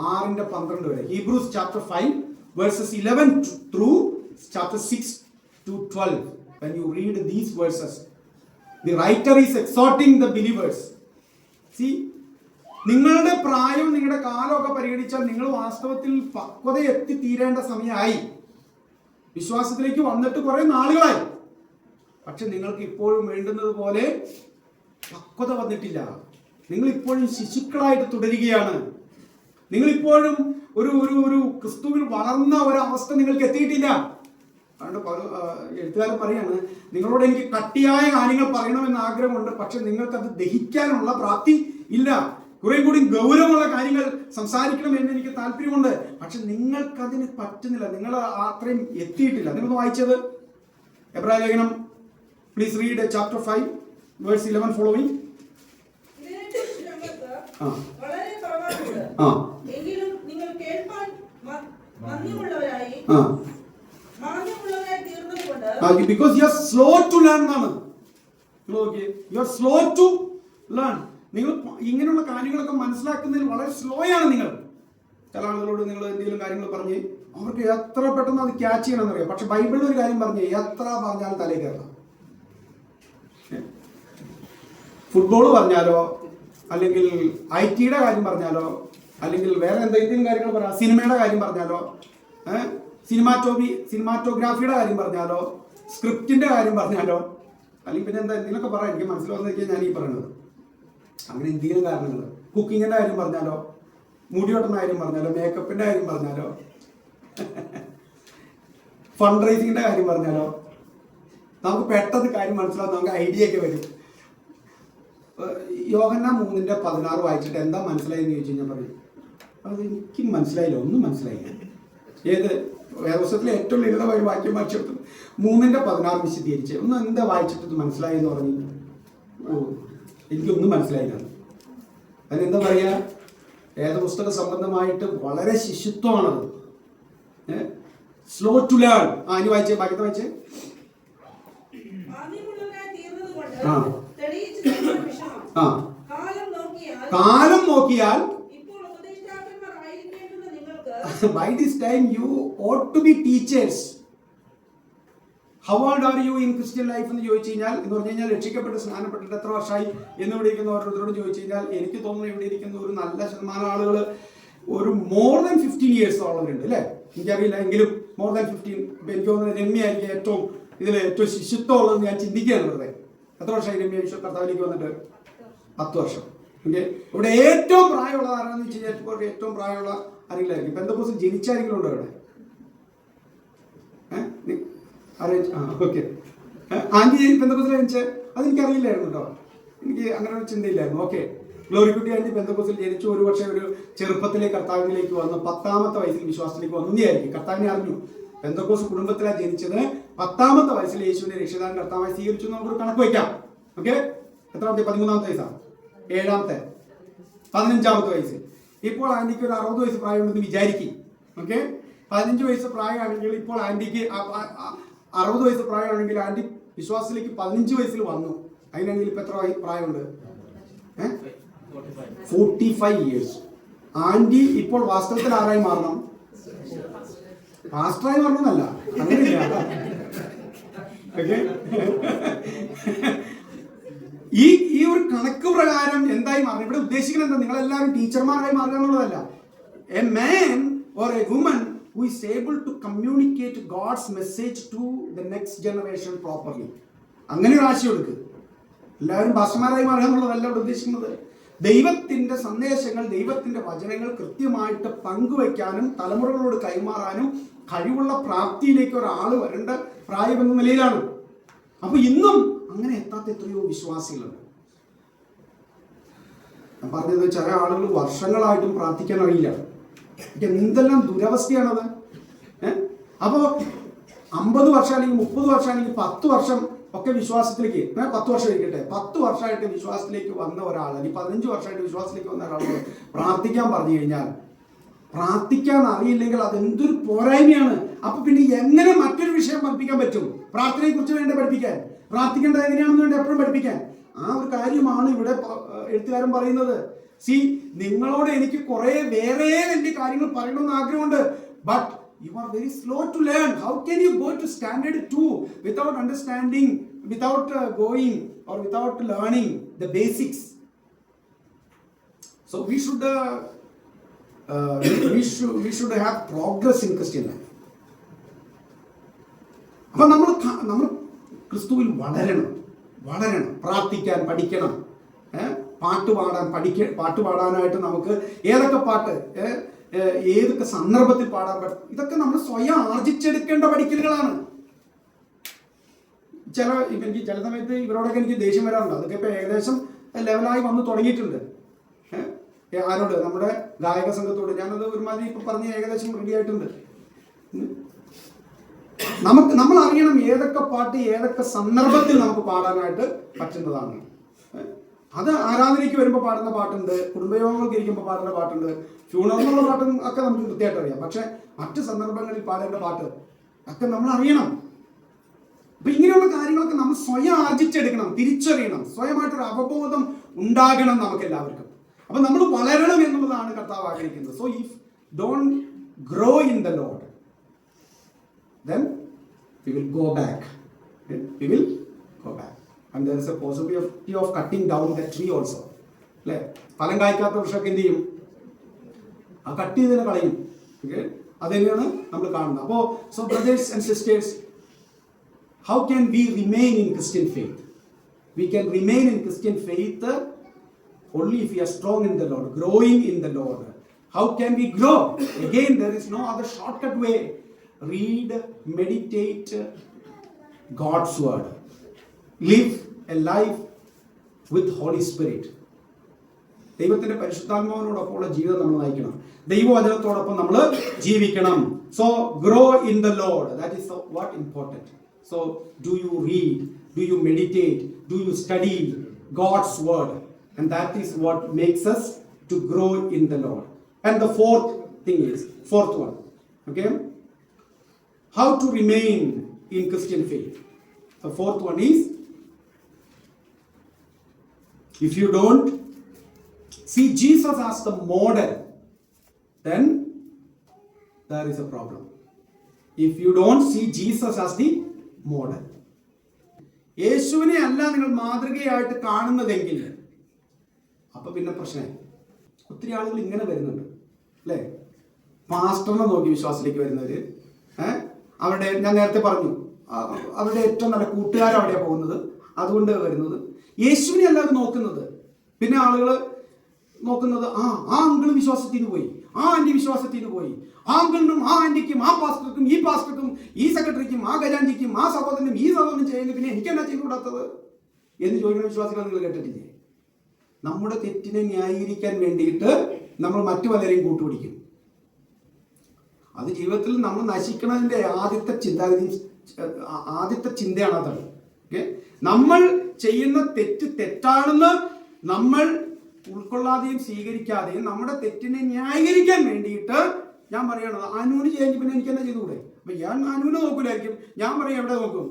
6:12 വരെ. Hebrews chapter 5 verses 11 through chapter 6 to 12. When you read these verses, the writer is exhorting the believers. See, നിങ്ങളുടെ പ്രായം, നിങ്ങളുടെ കാലമൊക്കെ പരിഗണിച്ചാൽ നിങ്ങൾ വാസ്തവത്തിൽ പക്വത എത്തിത്തീരേണ്ട സമയമായി. വിശ്വാസത്തിലേക്ക് വന്നിട്ട് കുറെ നാളുകളായി. പക്ഷെ നിങ്ങൾക്ക് ഇപ്പോഴും വേണ്ടുന്നത് പോലെ പക്വത വന്നിട്ടില്ല. നിങ്ങൾ ഇപ്പോഴും ശിശുക്കളായിട്ട് തുടരുകയാണ്. നിങ്ങൾ ഇപ്പോഴും ഒരു ഒരു ഒരു ക്രിസ്തുവിൽ വളർന്ന ഒരവസ്ഥ നിങ്ങൾക്ക് എത്തിയിട്ടില്ല. അതുകൊണ്ട് എഴുത്തുകാരൻ പറയാണ്, നിങ്ങളോട് എനിക്ക് കട്ടിയായ കാര്യങ്ങൾ പറയണമെന്ന് ആഗ്രഹമുണ്ട്, പക്ഷെ നിങ്ങൾക്കത് ദഹിക്കാനുള്ള പ്രാപ്തി ഇല്ല. കുറെ കൂടി ഗൗരവമുള്ള കാര്യങ്ങൾ സംസാരിക്കണം എന്ന് എനിക്ക് താല്പര്യമുണ്ട്, പക്ഷെ നിങ്ങൾക്കതിന് പറ്റുന്നില്ല. നിങ്ങൾ അത്രയും എത്തിയിട്ടില്ല. നിങ്ങളൊന്ന് വായിച്ചത് എബ്രായ ലേഖനം, please read chapter 5 verse 11 following. Because you are slow to learn. You are slow to learn. നിങ്ങൾ ഇങ്ങനെയുള്ള കാര്യങ്ങളൊക്കെ മനസ്സിലാക്കുന്നതിൽ വളരെ സ്ലോ ആണ് നിങ്ങൾ. ചില ആളുകളോട് നിങ്ങൾ എന്തെങ്കിലും കാര്യങ്ങൾ പറഞ്ഞ് അവർക്ക് എത്ര പെട്ടെന്ന് അത് ക്യാച്ച് ചെയ്യണമെന്ന് അറിയാം. പക്ഷെ ബൈബിളിൽ ഒരു കാര്യം പറഞ്ഞ് എത്ര പറഞ്ഞാലും തലയിൽ കയറണം. ഫുട്ബോൾ പറഞ്ഞാലോ, അല്ലെങ്കിൽ IT-യുടെ കാര്യം പറഞ്ഞാലോ, അല്ലെങ്കിൽ വേറെ എന്തെങ്കിലും കാര്യങ്ങൾ പറയാം, സിനിമയുടെ കാര്യം പറഞ്ഞാലോ, സിനിമാറ്റോഗ്രാഫിയുടെ കാര്യം പറഞ്ഞാലോ, സ്ക്രിപ്റ്റിന്റെ കാര്യം പറഞ്ഞാലോ, അല്ലെങ്കിൽ പിന്നെ എന്താ എന്തെങ്കിലുമൊക്കെ പറയാം, എനിക്ക് മനസ്സിലാവുന്നതൊക്കെയാണ് ഞാൻ ഈ പറയുന്നത്. അങ്ങനെ എന്തെങ്കിലും കാരണങ്ങൾ. കുക്കിങ്ങിന്റെ കാര്യം പറഞ്ഞാലോ, മുടി വെട്ടുന്ന കാര്യം പറഞ്ഞാലോ, മേക്കപ്പിന്റെ കാര്യം പറഞ്ഞാലോ, ഫണ്ട് റൈസിങ്ങിന്റെ കാര്യം പറഞ്ഞാലോ, നമുക്ക് പെട്ടെന്ന് കാര്യം മനസ്സിലാവും, നമുക്ക് ഐഡിയ ഒക്കെ വരും. യോഹന്നാൻ 3:16 വായിച്ചിട്ട് എന്താ മനസ്സിലായെന്ന് ചോദിച്ചു കഴിഞ്ഞാൽ പറയും, അത് എനിക്ക് മനസ്സിലായില്ല, ഒന്നും മനസ്സിലായില്ല. ഏത് വേദപുസ്തകത്തിലെ ഏറ്റവും ലളിതമായ വാക്യം വായിച്ചിട്ട് 3:16 വിശദീകരിച്ച് ഒന്ന് എന്താ വായിച്ചിട്ട് മനസ്സിലായി എന്ന് പറഞ്ഞു. എനിക്കൊന്നും മനസ്സിലായില്ല. അതിനെന്താ പറയുക, വേദപുസ്തക സംബന്ധമായിട്ട് വളരെ ശിശുത്വമാണത്. Slow to learn. ഇനി വായിച്ചേ, ബാക്കി വായിച്ചേ. കാലം നോക്കിയാൽ by this time you ought to be teachers. How old are you in Christian life എന്ന് ചോദിച്ചു കഴിഞ്ഞാൽ, എന്ന് പറഞ്ഞു കഴിഞ്ഞാൽ രക്ഷിക്കപ്പെട്ട് സ്നാനപ്പെട്ടിട്ട് എത്ര വർഷമായി എന്ന് ഇവിടെ ഇരിക്കുന്ന ഓരോരുത്തരോട് ചോദിച്ചു കഴിഞ്ഞാൽ എനിക്ക് തോന്നുന്നു ഇവിടെ ഇരിക്കുന്ന ഒരു നല്ല ശതമാനം ആളുകൾ ഒരു മോർ ദാൻ 15 years ഉള്ളവരുണ്ട് അല്ലേ? എനിക്കറിയില്ല, എങ്കിലും മോർ ദാൻ 15. എനിക്ക് തോന്നുന്നത് രമ്യായിരിക്കും ഏറ്റവും ഇതിൽ ഏറ്റവും ശിശുത്വം ഉള്ളത് ഞാൻ ചിന്തിക്കുകയാണ് വെറുതെ. എത്ര വർഷമായി രമ്യ കർത്താവിലേക്ക് വന്നിട്ട്? 10 വർഷം. ഓക്കെ, ഇവിടെ ഏറ്റവും പ്രായമുള്ള ആരാണെന്ന് വെച്ച് കഴിഞ്ഞാൽ ഏറ്റവും പ്രായമുള്ള ആരെങ്കിലായിരിക്കും. പെന്തക്കോസ്തിൽ ജനിച്ചാരെങ്കിലും ഉണ്ടോ ഇവിടെ? Okay, anti പെന്തക്കോസ്തിൽ ജനിച്ചേ? അതെനിക്കറിയില്ലായിരുന്നു കേട്ടോ, എനിക്ക് അങ്ങനെ ഒരു ചിന്തയില്ലായിരുന്നു. ഓക്കെ, ഗ്ലോറിക്കുട്ടി ആന്റി പെന്തക്കോസ്തിൽ ജനിച്ചു. ഒരു പക്ഷേ ഒരു ചെറുപ്പത്തിലെ കർത്താവിലേക്ക് വന്നു, 10ാമത്തെ വയസ്സിൽ വിശ്വാസത്തിലേക്ക് വന്നതായിരിക്കും. കർത്താവിനെ അറിഞ്ഞു. പെന്തക്കോസ് കുടുംബത്തിലാണ് ജനിച്ചത്. 10ാമത്തെ വയസ്സിൽ യേശുവിനെ രക്ഷിതാൻ കർത്താവായി സ്വീകരിച്ചു എന്ന് നമുക്കൊരു കണക്ക് വയ്ക്കാം. ഓക്കെ, എത്രാമത്തെ? 13ാമത്തെ വയസ്സാണ്, 7ാമത്തെ, 15ാമത്തെ വയസ്സിൽ. ഇപ്പോൾ ആന്റിക്ക് ഒരു 60 വയസ്സ് പ്രായമുണ്ടെന്ന് വിചാരിക്കും. ഓക്കെ, 15 വയസ്സ് പ്രായമാണെങ്കിൽ ഇപ്പോൾ ആന്റിക്ക് 60 വയസ്സ് പ്രായമാണെങ്കിൽ ആന്റി വിശ്വാസത്തിലേക്ക് 15 വയസ്സിൽ വന്നു. അതിനാണെങ്കിൽ ഇപ്പൊ എത്ര പ്രായമുണ്ട്? 45 years. ആന്റി ഇപ്പോൾ വാസ്തവത്തിൽ ആരായി മാറണം? പാസ്റ്ററായി മാറണമെന്നല്ല, അങ്ങനെയില്ല. ഓക്കെ, ഈ ഒരു കണക്ക് പ്രകാരം എന്തായി മാറണം? ഇവിടെ ഉദ്ദേശിക്കുന്നത് എന്താ? നിങ്ങളെല്ലാവരും ടീച്ചർമാരായി മാറുക എന്നുള്ളതല്ല. A man or a woman who is able to communicate God's message to the next generation properly. അങ്ങനെ ഒരു ആശയം എടുക്കുക. എല്ലാവരും പാസ്റ്റർമാരായി മാറുക എന്നുള്ളതല്ല ഇവിടെ ഉദ്ദേശിക്കുന്നത്. ദൈവത്തിന്റെ സന്ദേശങ്ങൾ, ദൈവത്തിന്റെ വചനങ്ങൾ കൃത്യമായിട്ട് പങ്കുവയ്ക്കാനും തലമുറകളോട് കൈമാറാനും കഴിവുള്ള പ്രാപ്തിയിലേക്ക് ഒരാൾ വരേണ്ട പ്രായം എന്ന നിലയിലാണ്. അപ്പൊ ഇന്നും അങ്ങനെ എത്താത്ത എത്രയോ വിശ്വാസികളുണ്ട്. ഞാൻ പറഞ്ഞത് ചില ആളുകൾ വർഷങ്ങളായിട്ടും പ്രാർത്ഥിക്കാൻ അറിയില്ല. എന്തെല്ലാം ദുരവസ്ഥയാണത്. അപ്പോ 50 വർഷം അല്ലെങ്കിൽ 30 വർഷം അല്ലെങ്കിൽ 10 വർഷം ഒക്കെ വിശ്വാസത്തിലേക്ക്, 10 വർഷം ഇരിക്കട്ടെ, 10 വർഷമായിട്ട് വിശ്വാസത്തിലേക്ക് വന്ന ഒരാൾ, അല്ലെങ്കിൽ 15 വർഷമായിട്ട് വിശ്വാസത്തിലേക്ക് വന്ന ഒരാളോട് പ്രാർത്ഥിക്കാൻ പറഞ്ഞു കഴിഞ്ഞാൽ, പ്രാർത്ഥിക്കാൻ അറിയില്ലെങ്കിൽ അതെന്തൊരു പോരായ്മയാണ്. അപ്പൊ പിന്നെ എങ്ങനെ മറ്റൊരു വിഷയം പഠിപ്പിക്കാൻ പറ്റും? പ്രാർത്ഥനയെ കുറിച്ച് വേണ്ട പഠിപ്പിക്കാൻ, പ്രാർത്ഥിക്കേണ്ടത് എങ്ങനെയാണെന്ന് വേണ്ട എപ്പോഴും പഠിപ്പിക്കാൻ. ആ ഒരു കാര്യമാണ് ഇവിടെ എഴുത്തുകാരൻ പറയുന്നത്. നിങ്ങളോട് എനിക്ക് കുറെ വേറെ വലിയ കാര്യങ്ങൾ പറയണമെന്ന് ആഗ്രഹമുണ്ട്. But you are very slow to learn. How can you go to standard 2 without understanding, without going or without learning the basics? So we should have progress in Christian life. അപ്പോൾ നമ്മൾ ക്രിസ്തുവിൽ വളരണം, പ്രാർത്ഥിക്കാൻ പഠിക്കണം, പാട്ട് പാടാനായിട്ട് നമുക്ക് ഏതൊക്കെ പാട്ട് ഏതൊക്കെ സന്ദർഭത്തിൽ പാടാൻ പറ്റും, ഇതൊക്കെ നമ്മൾ സ്വയം ആർജിച്ചെടുക്കേണ്ട പഠിക്കലുകളാണ്. എനിക്ക് ചില സമയത്ത് ഇവരോടൊക്കെ എനിക്ക് ദേഷ്യം വരാറുണ്ട്. അതൊക്കെ ഇപ്പൊ ഏകദേശം ലെവലായി വന്ന് തുടങ്ങിയിട്ടുണ്ട്. ആരോട്? നമ്മുടെ ഗായക സംഘത്തോട്. ഞാനത് ഒരുമാതിരി ഇപ്പൊ പറഞ്ഞ് ഏകദേശം റെഡി ആയിട്ടുണ്ട്. നമ്മൾ അറിയണം ഏതൊക്കെ പാട്ട് ഏതൊക്കെ സന്ദർഭത്തിൽ നമുക്ക് പാടാനായിട്ട് പറ്റുന്നതാണ്. അത് ആരാധനയ്ക്ക് വരുമ്പോൾ പാടുന്ന പാട്ടുണ്ട്, കുടുംബയോഗങ്ങൾക്ക് ഇരിക്കുമ്പോൾ പാടുന്ന പാട്ടുണ്ട്, ഫ്യൂണറിനുള്ള പാട്ടും ഒക്കെ നമുക്ക് കൃത്യമായിട്ട് അറിയാം. പക്ഷെ മറ്റ് സന്ദർഭങ്ങളിൽ പാടേണ്ട പാട്ട് ഒക്കെ നമ്മൾ അറിയണം. അപ്പൊ ഇങ്ങനെയുള്ള കാര്യങ്ങളൊക്കെ നമ്മൾ സ്വയം ആർജിച്ചെടുക്കണം, തിരിച്ചറിയണം, സ്വയമായിട്ടൊരു അവബോധം ഉണ്ടാകണം നമുക്ക് എല്ലാവർക്കും. അപ്പൊ നമ്മൾ വളരണം എന്നുള്ളതാണ് കർത്താവ് ആഗ്രഹിക്കുന്നത്. So if don't grow in the Lord, then we will go back. And there is a possibility of cutting down the tree also. അല്ലേ? ഫലം കായ്ക്കാത്ത വൃക്ഷമൊക്കെ എന്ത് ചെയ്യും? ആ കട്ട് ചെയ്തതിനെ കളയും. ഓക്കെ, അതെങ്ങനെയാണ് നമ്മൾ കാണുന്നത്. അപ്പോൾ so brothers and sisters, how can we remain in Christian faith? We can remain in Christian faith only if we are strong in the Lord, growing in the Lord. How can we grow? Again, there is no other shortcut way. Read, meditate God's word. Live a life with Holy Spirit. ദൈവത്തിന്റെ പരിശുദ്ധാത്മാവിനോടൊപ്പമുള്ള ജീവിതം നമ്മൾ നയിക്കണം. ദൈവവചനത്തോടൊപ്പം നമ്മൾ ജീവിക്കണം. So grow in the Lord. That is what important. So do you read? Do you meditate? Do you study God's word? And that is what makes us to grow in the Lord. And the fourth one. Okay? How to remain in Christian faith. The fourth one is, if you don't see Jesus as the model, then there is a problem. If you don't see Jesus as the model, യേശുവിനെ അല്ല നിങ്ങൾ മാതൃകയായിട്ട് കാണുന്നതെങ്കിൽ അപ്പൊ പിന്നെ പ്രശ്നമായി. ഒത്തിരി ആളുകൾ ഇങ്ങനെ വരുന്നുണ്ട് അല്ലേ? പാസ്റ്ററിനെ നോക്കി വിശ്വാസത്തിലേക്ക് വരുന്നവര്, അവരുടെ, ഞാൻ നേരത്തെ പറഞ്ഞു, അവരുടെ ഏറ്റവും നല്ല കൂട്ടുകാരവിടെയാണ് പോകുന്നത്, അതുകൊണ്ട് വരുന്നത്. യേശുവിനെ അല്ലാതെ നോക്കുന്നത്. പിന്നെ ആളുകൾ നോക്കുന്നത്, ആ അങ്കിൾ വിശ്വാസത്തിൽ നിന്ന് പോയി, ആ ആന്റി വിശ്വാസത്തിൽ നിന്ന് പോയി, ആ അങ്കിളിനും ആ ആന്റിക്കും ആ പാസ്റ്റർക്കും ഈ പാസ്റ്റർക്കും ഈ സെക്രട്ടറിക്കും ആ ഖജാൻജിക്കും ആ സഹോദരനും ഈ സഹോദരനും ചെയ്യുന്നത്, പിന്നെ എനിക്കെന്നാ ചെയ്തുകൂടാത്തത് എന്ന് ചോദിക്കുന്ന വിശ്വാസികൾ നിങ്ങൾ കേട്ടിട്ടില്ലേ? നമ്മുടെ തെറ്റിനെ ന്യായീകരിക്കാൻ വേണ്ടിയിട്ട് നമ്മൾ മറ്റു പലരെയും കൂട്ടുപിടിക്കും. അത് ജീവിതത്തിൽ നമ്മൾ നശിക്കണതിൻ്റെ ആദ്യത്തെ ചിന്തയാണ് അതാണ്. ഓക്കെ, നമ്മൾ ചെയ്യുന്ന തെറ്റാണെന്ന് നമ്മൾ ഉൾക്കൊള്ളാതെയും സ്വീകരിക്കാതെയും നമ്മുടെ തെറ്റിനെ ന്യായീകരിക്കാൻ വേണ്ടിയിട്ട് ഞാൻ പറയണത്, അനുവിന് ചെയ്യാൻ പിന്നെ എനിക്ക് തന്നെ ചെയ്തുകൂടെ? അപ്പൊ ഞാൻ അനുവിനെ നോക്കൂലായിരിക്കും, ഞാൻ പറയും എവിടെ നോക്കും,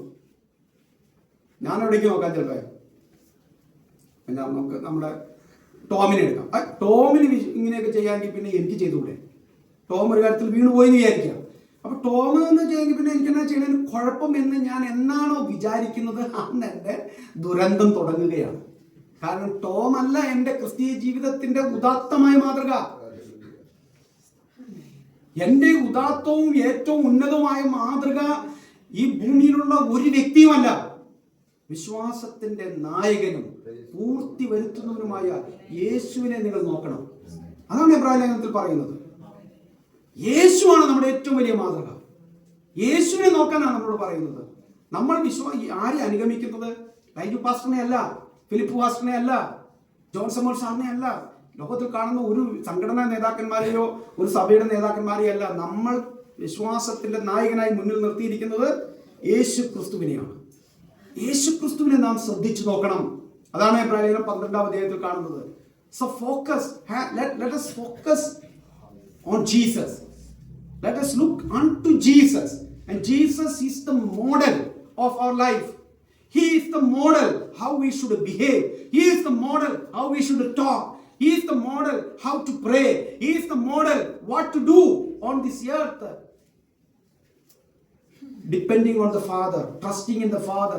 ഞാൻ എവിടേക്ക് നോക്കാൻ ചിലപ്പോൾ നമുക്ക് നമ്മുടെ ടോമിനെ എടുക്കാം. ടോമിന് ഇങ്ങനെയൊക്കെ ചെയ്യാമെങ്കിൽ പിന്നെ എനിക്ക് ചെയ്തുകൂടെ? ടോം ഒരു കാര്യത്തിൽ വീണ് പോയി എന്ന് വിചാരിക്കാം. അപ്പൊ ടോം എന്ന് ചെയ്യാമെങ്കിൽ പിന്നെ എനിക്ക് എന്നാ ചെയ്യണതിന് കുഴപ്പം എന്ന് ഞാൻ എന്നാണോ വിചാരിക്കുന്നത് അന്ന് എൻ്റെ ദുരന്തം തുടങ്ങുകയാണ്. കാരണം ടോം അല്ല എൻ്റെ ക്രിസ്തീയ ജീവിതത്തിന്റെ ഉദാത്തമായ മാതൃക. എൻ്റെ ഉദാത്തവും ഏറ്റവും ഉന്നതമായ മാതൃക ഈ ഭൂമിയിലുള്ള ഒരു വ്യക്തിയുമല്ല, വിശ്വാസത്തിന്റെ നായകനും പൂർത്തി വരുത്തുന്നവനുമായ യേശുവിനെ നിങ്ങൾ നോക്കണം. അതാണ് എബ്രായ ലേഖനത്തിൽ പറയുന്നത്. യേശുവാണ് നമ്മുടെ ഏറ്റവും വലിയ മാതൃക. യേശുവിനെ നോക്കാനാണ് നമ്മളോട് പറയുന്നത്. നമ്മൾ ആരെ അനുഗമിക്കുന്നത്? ലൈജു പാസ്റ്ററിനെ അല്ല, ഫിലിപ്പ് പാസ്റ്ററിനെ അല്ല, ജോൺ സമോൾ സാറിനെ അല്ല, ലോകത്തിൽ കാണുന്ന ഒരു സംഘടനാ നേതാക്കന്മാരെയോ ഒരു സഭയുടെ നേതാക്കന്മാരെയോ അല്ല. നമ്മൾ വിശ്വാസത്തിന്റെ നായകനായി മുന്നിൽ നിർത്തിയിരിക്കുന്നത് യേശു ക്രിസ്തുവിനെയാണ്. യേശു ക്രിസ്തുവിനെ നാം ശ്രദ്ധിച്ചു നോക്കണം. അതാണ് എബ്രായലേഖനം 12-ാം അധ്യായത്തിൽ കാണുന്നത്. So focus, let us focus on Jesus. Let us look unto Jesus, and Jesus is the model of our life. He is the model how we should behave. He is the model how we should talk. He is the model how to pray. He is the model what to do on this earth. Depending on the Father, trusting in the Father,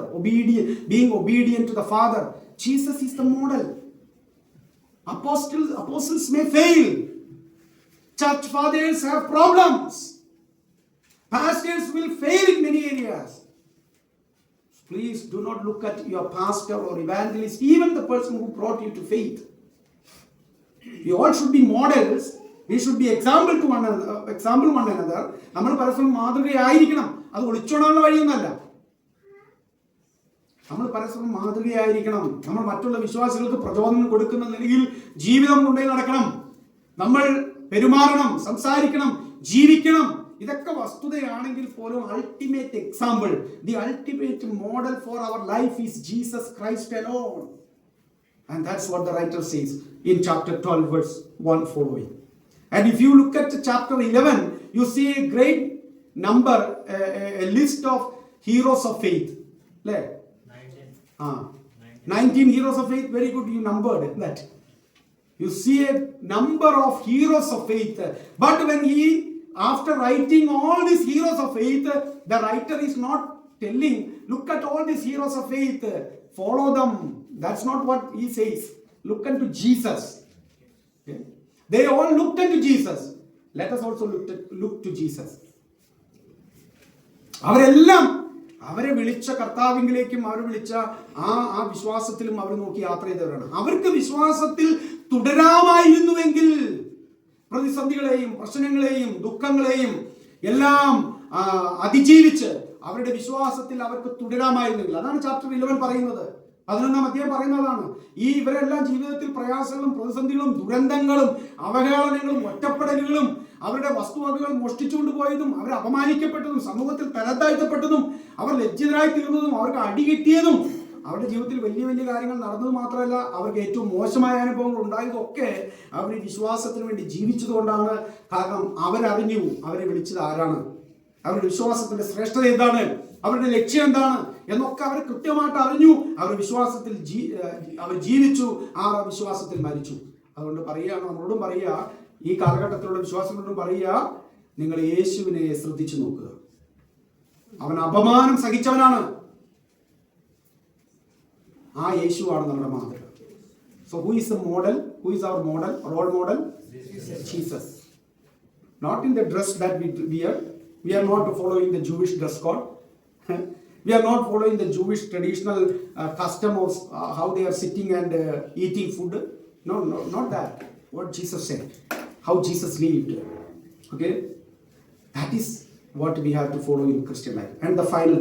being obedient to the Father. Jesus is the model. Apostles may fail. Church fathers have problems. Pastors will fail in many areas. Please do not look at your pastor or evangelist, even the person who brought you to faith. We all should be models. We should be example one another. നമ്മൾ പരസ്പരം മാതൃകയായിരിക്കണം. അത് ഒളിച്ചോടാനുള്ള വഴിയൊന്നല്ല. നമ്മൾ പരസ്പരം മാതൃകയായിരിക്കണം. നമ്മൾ മറ്റുള്ള വിശ്വാസികൾക്ക് പ്രചോദനം കൊടുക്കുന്ന നിലയിൽ ജീവിതം കൊണ്ടേ നടക്കണം. നമ്മൾ പെരുമാറണം, സംസാരിക്കണം, ജീവിക്കണം. ഇതൊക്കെ വസ്തുതയാണെങ്കിൽ പോലും ultimate example, the ultimate model for our life is Jesus Christ alone. And that's what the writer says in chapter 12 verse 1 following. And if you look at chapter 11, you see a great number, a list of heroes of faith. 19 heroes of faith. Very good, you numbered that. You see a number of heroes of faith. But when after writing all these heroes of faith, the writer is not telling, look at all these heroes of faith, follow them. That's not what he says. Look unto Jesus. Okay? They all looked unto Jesus. Let us also look to Jesus. അവരെല്ലാം അവരെ വിളിച്ച കർത്താവിങ്കിലേക്കും അവർ വിളിച്ച ആ വിശ്വാസത്തിലും അവർ നോക്കി യാത്ര ചെയ്തവരാണ്. അവർക്ക് വിശ്വാസത്തിൽ തുടരാമായിരുന്നുവെങ്കിൽ പ്രതിസന്ധികളെയും പ്രശ്നങ്ങളെയും ദുഃഖങ്ങളെയും എല്ലാം അതിജീവിച്ച് അവരുടെ വിശ്വാസത്തിൽ അവർക്ക് തുടരാമായിരുന്നെങ്കിൽ. അതാണ് ചാപ്റ്റർ 11 പറയുന്നത്. 11-ാം അധ്യായം പറയുന്നതാണ്. ഇവരെല്ലാം ജീവിതത്തിൽ പ്രയാസങ്ങളും പ്രതിസന്ധികളും ദുരന്തങ്ങളും അവഹേളനങ്ങളും ഒറ്റപ്പെടലുകളും അവരുടെ വസ്തുവകകൾ മോഷ്ടിച്ചുകൊണ്ട് പോയതും അവർ അപമാനിക്കപ്പെട്ടതും സമൂഹത്തിൽ തരത്താഴ്ത്തപ്പെട്ടതും അവർ ലജ്ജിതരായി തീർന്നതും അവർക്ക് അടി കിട്ടിയതും അവരുടെ ജീവിതത്തിൽ വലിയ വലിയ കാര്യങ്ങൾ നടന്നത് മാത്രമല്ല അവർക്ക് ഏറ്റവും മോശമായ അനുഭവങ്ങൾ ഉണ്ടായതൊക്കെ അവർ വിശ്വാസത്തിന് വേണ്ടി ജീവിച്ചതുകൊണ്ടാണ്. കാരണം അവരറിഞ്ഞു അവരെ വിളിച്ചത് ആരാണ്, അവരുടെ വിശ്വാസത്തിന്റെ ശ്രേഷ്ഠത എന്താണ്, അവരുടെ ലക്ഷ്യം എന്താണ് എന്നൊക്കെ അവർ കൃത്യമായിട്ട് അറിഞ്ഞു. അവർ വിശ്വാസത്തിൽ അവർ ജീവിച്ചു, ആ വിശ്വാസത്തിൽ മരിച്ചു. അതുകൊണ്ട് പറയുകയാണ്, നമ്മളോടും പറയുക, ഈ കാലഘട്ടത്തിലുള്ള വിശ്വാസങ്ങളോടും പറയുക, നിങ്ങൾ യേശുവിനെ ശ്രദ്ധിച്ചു നോക്കുക. അവൻ അപമാനം സഹിച്ചവനാണ്. ആ യേശുവാണ് നമ്മുടെ മാതൃക. So who is the model? Who is our model, role model? Jesus. Not in the dress that we wear. We are not following the Jewish dress code. We are not following the Jewish traditional custom of how they are sitting and eating food. No, not that. What Jesus said, how Jesus lived. Okay, that is what we have to follow in Christian life. And the final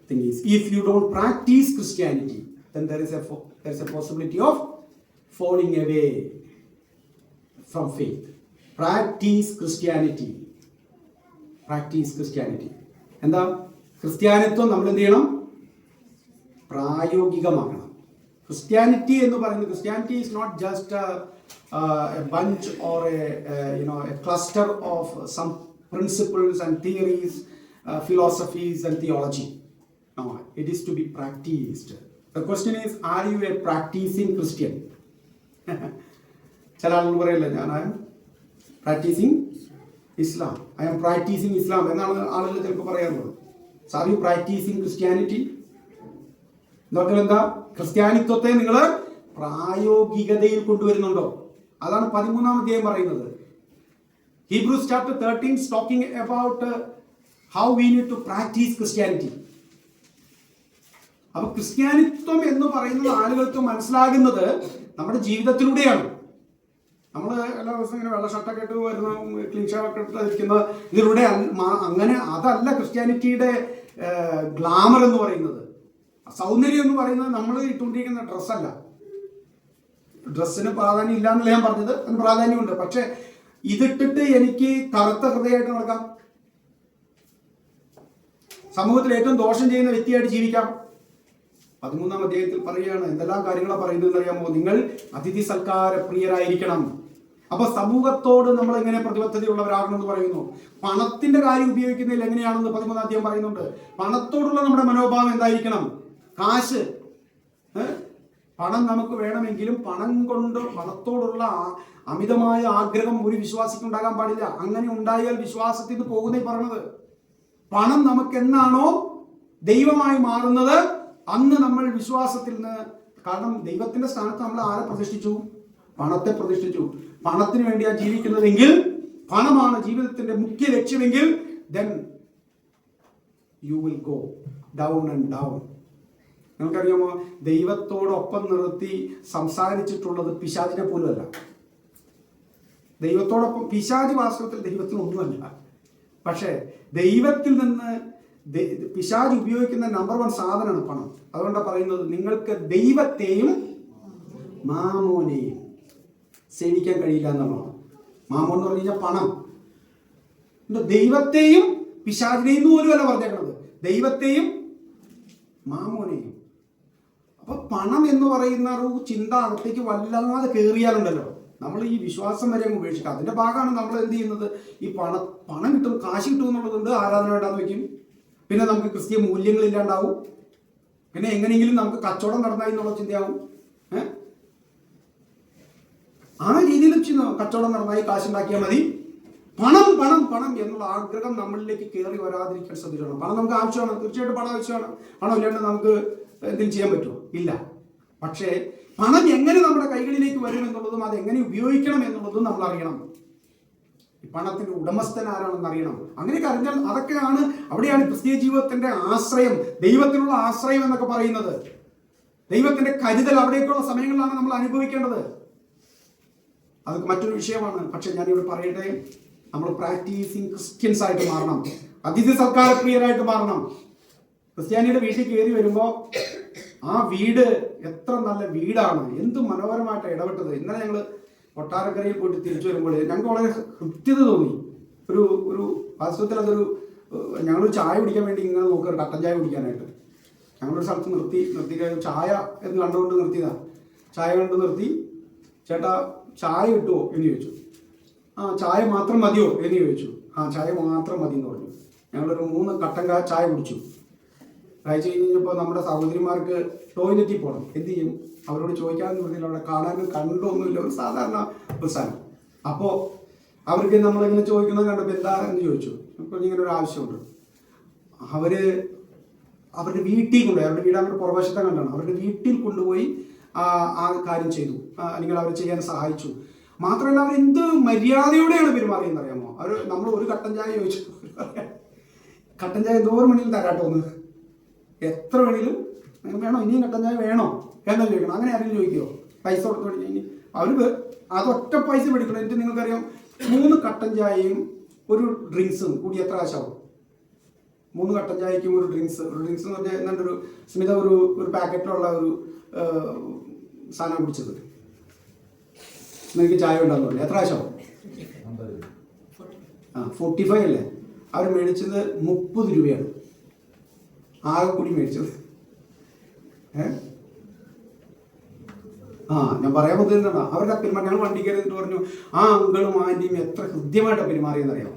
thing is, if you don't practice Christianity, then there is a possibility of falling away from faith. Practice Christianity. എന്താ ക്രിസ്ത്യാനിത്വം? നമ്മൾ എന്ത് ചെയ്യണം? പ്രായോഗികമാക്കണം. ക്രിസ്ത്യാനിറ്റി എന്ന് പറയുന്നത്, Christianity is not just a bunch or a cluster of some principles and theories, philosophies and theology. No, it is to be practiced. The question is, are you a practicing Christian? ചില ആളുകൾ പറയില്ല, ഞാൻ I'm practising Islam, I'm practising Islam എന്നാണ് ആളുകൾ ചിലപ്പോൾ പറയാറുള്ളത്. So are you practising Christianity? എന്നൊക്കെ എന്താ? ക്രിസ്ത്യാനിത്വത്തെ നിങ്ങൾ പ്രായോഗികതയിൽ കൊണ്ടുവരുന്നുണ്ടോ? അതാണ് 13-ാം അധ്യായം പറയുന്നത്. Hebrews chapter 13 is talking about how we need to practice Christianity. അപ്പൊ ക്രിസ്ത്യാനിത്വം എന്ന് പറയുന്നത് ആളുകൾക്ക് മനസ്സിലാകുന്നത് നമ്മുടെ ജീവിതത്തിലൂടെയാണ്. നമ്മൾ എല്ലാ ദിവസവും ഇങ്ങനെ വെള്ള ഷർട്ടൊക്കെ ഇട്ട് വരുന്ന, ക്ലീൻ ഷർട്ടൊക്കെ ഇട്ടിരിക്കുന്ന ഇതിലൂടെ അങ്ങനെ അതല്ല ക്രിസ്ത്യാനിറ്റിയുടെ ഗ്ലാമർ എന്ന് പറയുന്നത്. സൗന്ദര്യം എന്ന് പറയുന്നത് നമ്മൾ ഇട്ടുകൊണ്ടിരിക്കുന്ന ഡ്രസ്സല്ല. ഡ്രസ്സിന് പ്രാധാന്യം ഇല്ല എന്നല്ല ഞാൻ പറഞ്ഞത്, അതിന് പ്രാധാന്യമുണ്ട്. പക്ഷെ ഇതിട്ടിട്ട് എനിക്ക് കറുത്ത ഹൃദയമായിട്ട് നടക്കാം, സമൂഹത്തിൽ ഏറ്റവും ദോഷം ചെയ്യുന്ന വ്യക്തിയായിട്ട് ജീവിക്കാം. 13-ാം അധ്യായത്തിൽ പറയുകയാണ്, എന്തെല്ലാം കാര്യങ്ങളാണ് പറയുന്നത് അറിയാമോ? നിങ്ങൾ അതിഥി സൽക്കാര പ്രിയരായിരിക്കണം. അപ്പൊ സമൂഹത്തോട് നമ്മൾ എങ്ങനെ പ്രതിബദ്ധതയുള്ളവരാകണമെന്ന് പറയുന്നു. പണത്തിന്റെ കാര്യം ഉപയോഗിക്കുന്നതിൽ എങ്ങനെയാണെന്ന് 13-ാം അധ്യായം പറയുന്നുണ്ട്. പണത്തോടുള്ള നമ്മുടെ മനോഭാവം എന്തായിരിക്കണം? കാശ്, പണം നമുക്ക് വേണമെങ്കിലും പണത്തോടുള്ള അമിതമായ ആഗ്രഹം ഒരു വിശ്വാസിക്ക് ഉണ്ടാകാൻ പാടില്ല. അങ്ങനെ ഉണ്ടായാൽ വിശ്വാസത്തിൽ നിന്ന് പോകുന്നേ പറഞ്ഞത്. പണം നമുക്ക് എന്നാണോ ദൈവമായി മാറുന്നത്, അന്ന് നമ്മൾ വിശ്വാസത്തിൽ നിന്ന്, കാരണം ദൈവത്തിന്റെ സ്ഥാനത്ത് നമ്മൾ ആരെ പ്രതിഷ്ഠിച്ചു? പണത്തെ പ്രതിഷ്ഠിച്ചു. പണത്തിന് വേണ്ടിയാണ് ജീവിക്കുന്നതെങ്കിൽ, പണമാണ് ജീവിതത്തിന്റെ മുഖ്യ ലക്ഷ്യമെങ്കിൽ, then you will go down and down. നമുക്കറിയാമോ, ദൈവത്തോടൊപ്പം നിർത്തി സംസാരിച്ചിട്ടുള്ളത് പിശാചിനെ പോലുമല്ല. ദൈവത്തോടൊപ്പം പിശാച് വാസ്തവത്തിൽ ദൈവത്തിനൊന്നുമല്ല. പക്ഷേ ദൈവത്തിൽ നിന്ന് പിശാച് ഉപയോഗിക്കുന്ന നമ്പർ 1 സാധനമാണ് പണം. അതുകൊണ്ടാണ് പറയുന്നത്, നിങ്ങൾക്ക് ദൈവത്തെയും മാമോനെയും സേവിക്കാൻ കഴിയില്ല എന്നുള്ളതാണ്. മാമോൻ എന്ന് പറഞ്ഞു കഴിഞ്ഞാൽ പണം. ദൈവത്തെയും പിശാചിനെയും പോലുമല്ല പറഞ്ഞേക്കുന്നത്, ദൈവത്തെയും മാമോനെയും. അപ്പൊ പണം എന്ന് പറയുന്ന ഒരു ചിന്ത അകത്തേക്ക് വല്ലാതെ കയറിയാലുണ്ടല്ലോ, നമ്മൾ ഈ വിശ്വാസം വരെ ഉപേക്ഷിക്കുക. അതിന്റെ ഭാഗമാണ് നമ്മൾ എന്ത് ചെയ്യുന്നത്? ഈ പണം കിട്ടും, കാശ് കിട്ടും എന്നുള്ളതുകൊണ്ട് ആരാധന വേണ്ടാന്ന് വെക്കും. പിന്നെ നമുക്ക് ക്രിസ്തീയ മൂല്യങ്ങളില്ലാണ്ടാവും. പിന്നെ എങ്ങനെയെങ്കിലും നമുക്ക് കച്ചവടം നടന്നായി എന്നുള്ള ചിന്തയാവും. ആ രീതിയിൽ കച്ചവടം നടന്നായി, കാശുണ്ടാക്കിയാൽ മതി. പണം പണം പണം എന്നുള്ള ആഗ്രഹം നമ്മളിലേക്ക് കയറി വരാതിരിക്കാൻ ശ്രദ്ധിക്കണം. പണം നമുക്ക് ആവശ്യമാണ്, തീർച്ചയായിട്ടും പണം ആവശ്യമാണ്. പണം ഇല്ലാണ്ട് നമുക്ക് എന്തെങ്കിലും ചെയ്യാൻ പറ്റുമോ? ഇല്ല. പക്ഷേ പണം എങ്ങനെ നമ്മുടെ കൈകളിലേക്ക് വരും എന്നുള്ളതും അത് എങ്ങനെ ഉപയോഗിക്കണം എന്നുള്ളതും നമ്മൾ അറിയണം. പണത്തിന്റെ ഉടമസ്ഥൻ ആരാണെന്ന് അറിയണം. അങ്ങനെയൊക്കെ അറിഞ്ഞാൽ അതൊക്കെയാണ്, അവിടെയാണ് ക്രിസ്തീയ ജീവിതത്തിന്റെ ആശ്രയം, ദൈവത്തിനുള്ള ആശ്രയം എന്നൊക്കെ പറയുന്നത്. ദൈവത്തിന്റെ കരുതൽ അവിടേക്കുള്ള സമയങ്ങളിലാണ് നമ്മൾ അനുഭവിക്കേണ്ടത്. അതൊക്കെ മറ്റൊരു വിഷയമാണ്. പക്ഷെ ഞാനിവിടെ പറയട്ടെ, നമ്മൾ പ്രാക്ടീസിങ് ക്രിസ്ത്യൻസ് ആയിട്ട് മാറണം, അതിഥി സൽക്കാര പ്രിയരായിട്ട് മാറണം. ക്രിസ്ത്യാനിയുടെ വീട്ടിൽ കയറി വരുമ്പോൾ ആ വീട് എത്ര നല്ല വീടാണ്, എന്ത് മനോഹരമായിട്ട് ഇടപെട്ടത്. ഇന്നലെ ഞങ്ങൾ കൊട്ടാരക്കരയിൽ പോയിട്ട് തിരിച്ചു വരുമ്പോൾ ഞങ്ങൾക്ക് വളരെ കൃത്യത തോന്നി. ഒരു വാസ്തവത്തിൽ അതൊരു ഞങ്ങളൊരു ചായ കുടിക്കാൻ വേണ്ടി ഇങ്ങനെ നോക്കുക, കട്ടൻ ചായ കുടിക്കാനായിട്ട്. ഞങ്ങളൊരു സ്ഥലത്ത് നിർത്തി ചായ എന്ന് കണ്ടുകൊണ്ട് നിർത്തിയതാണ്. ചായ കണ്ട് നിർത്തി, ചേട്ടാ ചായ കിട്ടുമോ എന്ന് ചോദിച്ചു. ചായ മാത്രം മതിയോ എന്ന് ചോദിച്ചു. ചായ മാത്രം മതി എന്ന് പറഞ്ഞു. ഞങ്ങളൊരു 3 കട്ടൻ ചായ കുടിച്ചു. കഴിച്ചു കഴിഞ്ഞപ്പോൾ നമ്മുടെ സഹോദരിമാർക്ക് ടോയ്ലറ്റിൽ പോകണം. എന്ത് ചെയ്യും? അവരോട് ചോദിക്കാമെന്ന് പറഞ്ഞാൽ അവിടെ കാണാനും കണ്ടൊന്നുമില്ല, ഒരു സാധാരണ ഒരു സ്ഥലം. അപ്പോൾ അവർക്ക് നമ്മളിങ്ങനെ ചോദിക്കുന്നത് കണ്ടപ്പോൾ എന്താ എന്ന് ചോദിച്ചു. അപ്പോൾ ഇങ്ങനെ ഒരു ആവശ്യമുണ്ട്. അവരുടെ വീട്ടിൽ കൊണ്ടുപോയി, അവരുടെ വീട് അവരുടെ പുറവശത്തെ കണ്ടാണ്, അവരുടെ വീട്ടിൽ കൊണ്ടുപോയി ആ കാര്യം ചെയ്തു, അല്ലെങ്കിൽ അവർ ചെയ്യാൻ സഹായിച്ചു. മാത്രമല്ല അവരെന്ത് മര്യാദയോടെയാണ് പെരുമാറിയെന്ന് അറിയാമോ? നമ്മൾ ഒരു കട്ടൻ ചായ ചോദിച്ചു, കട്ടൻ ചായ എന്തോരം വേണമെങ്കിലും തരാട്ടോന്ന്, എത്ര വേണമെങ്കിലും വേണോ, ഇനിയും കട്ടൻ ചായ വേണോ എന്നാ ചോദിക്കണം. അങ്ങനെ ആരെങ്കിലും ചോദിക്കുമോ? പൈസ കൊടുത്തു കഴിഞ്ഞാൽ അവർക്ക് അതൊറ്റ പൈസ മേടിക്കണം. എന്നിട്ട് നിങ്ങൾക്കറിയാം 3 കട്ടൻ ചായയും ഒരു ഡ്രിങ്ക്സും കൂടി എത്ര കാശാവും? 3 കട്ടൻ ചായക്കും ഒരു ഡ്രിങ്ക്സ് എന്ന് പറഞ്ഞാൽ എന്താണ്ട് ഒരു സ്മിത ഒരു പാക്കറ്റിലുള്ള ഒരു സാധനം കുടിച്ചത്. നിങ്ങൾക്ക് ചായ ഉണ്ടാകുന്നു എത്ര കാശാവും? 45 അല്ലേ? അവർ മേടിച്ചത് 30 രൂപയാണ് ആകെ കൂടി മേടിച്ചത്. ഞാൻ പറയാൻ പറ്റുന്നതാണ് അവരുടെ പെരുമാറ്റം. ഞങ്ങൾ വണ്ടി കയറിയിട്ട് പറഞ്ഞു, ആ അങ്കിളും ആൻറ്റിയും എത്ര ഹൃദ്യമായിട്ട് പെരുമാറിയെന്നറിയാം,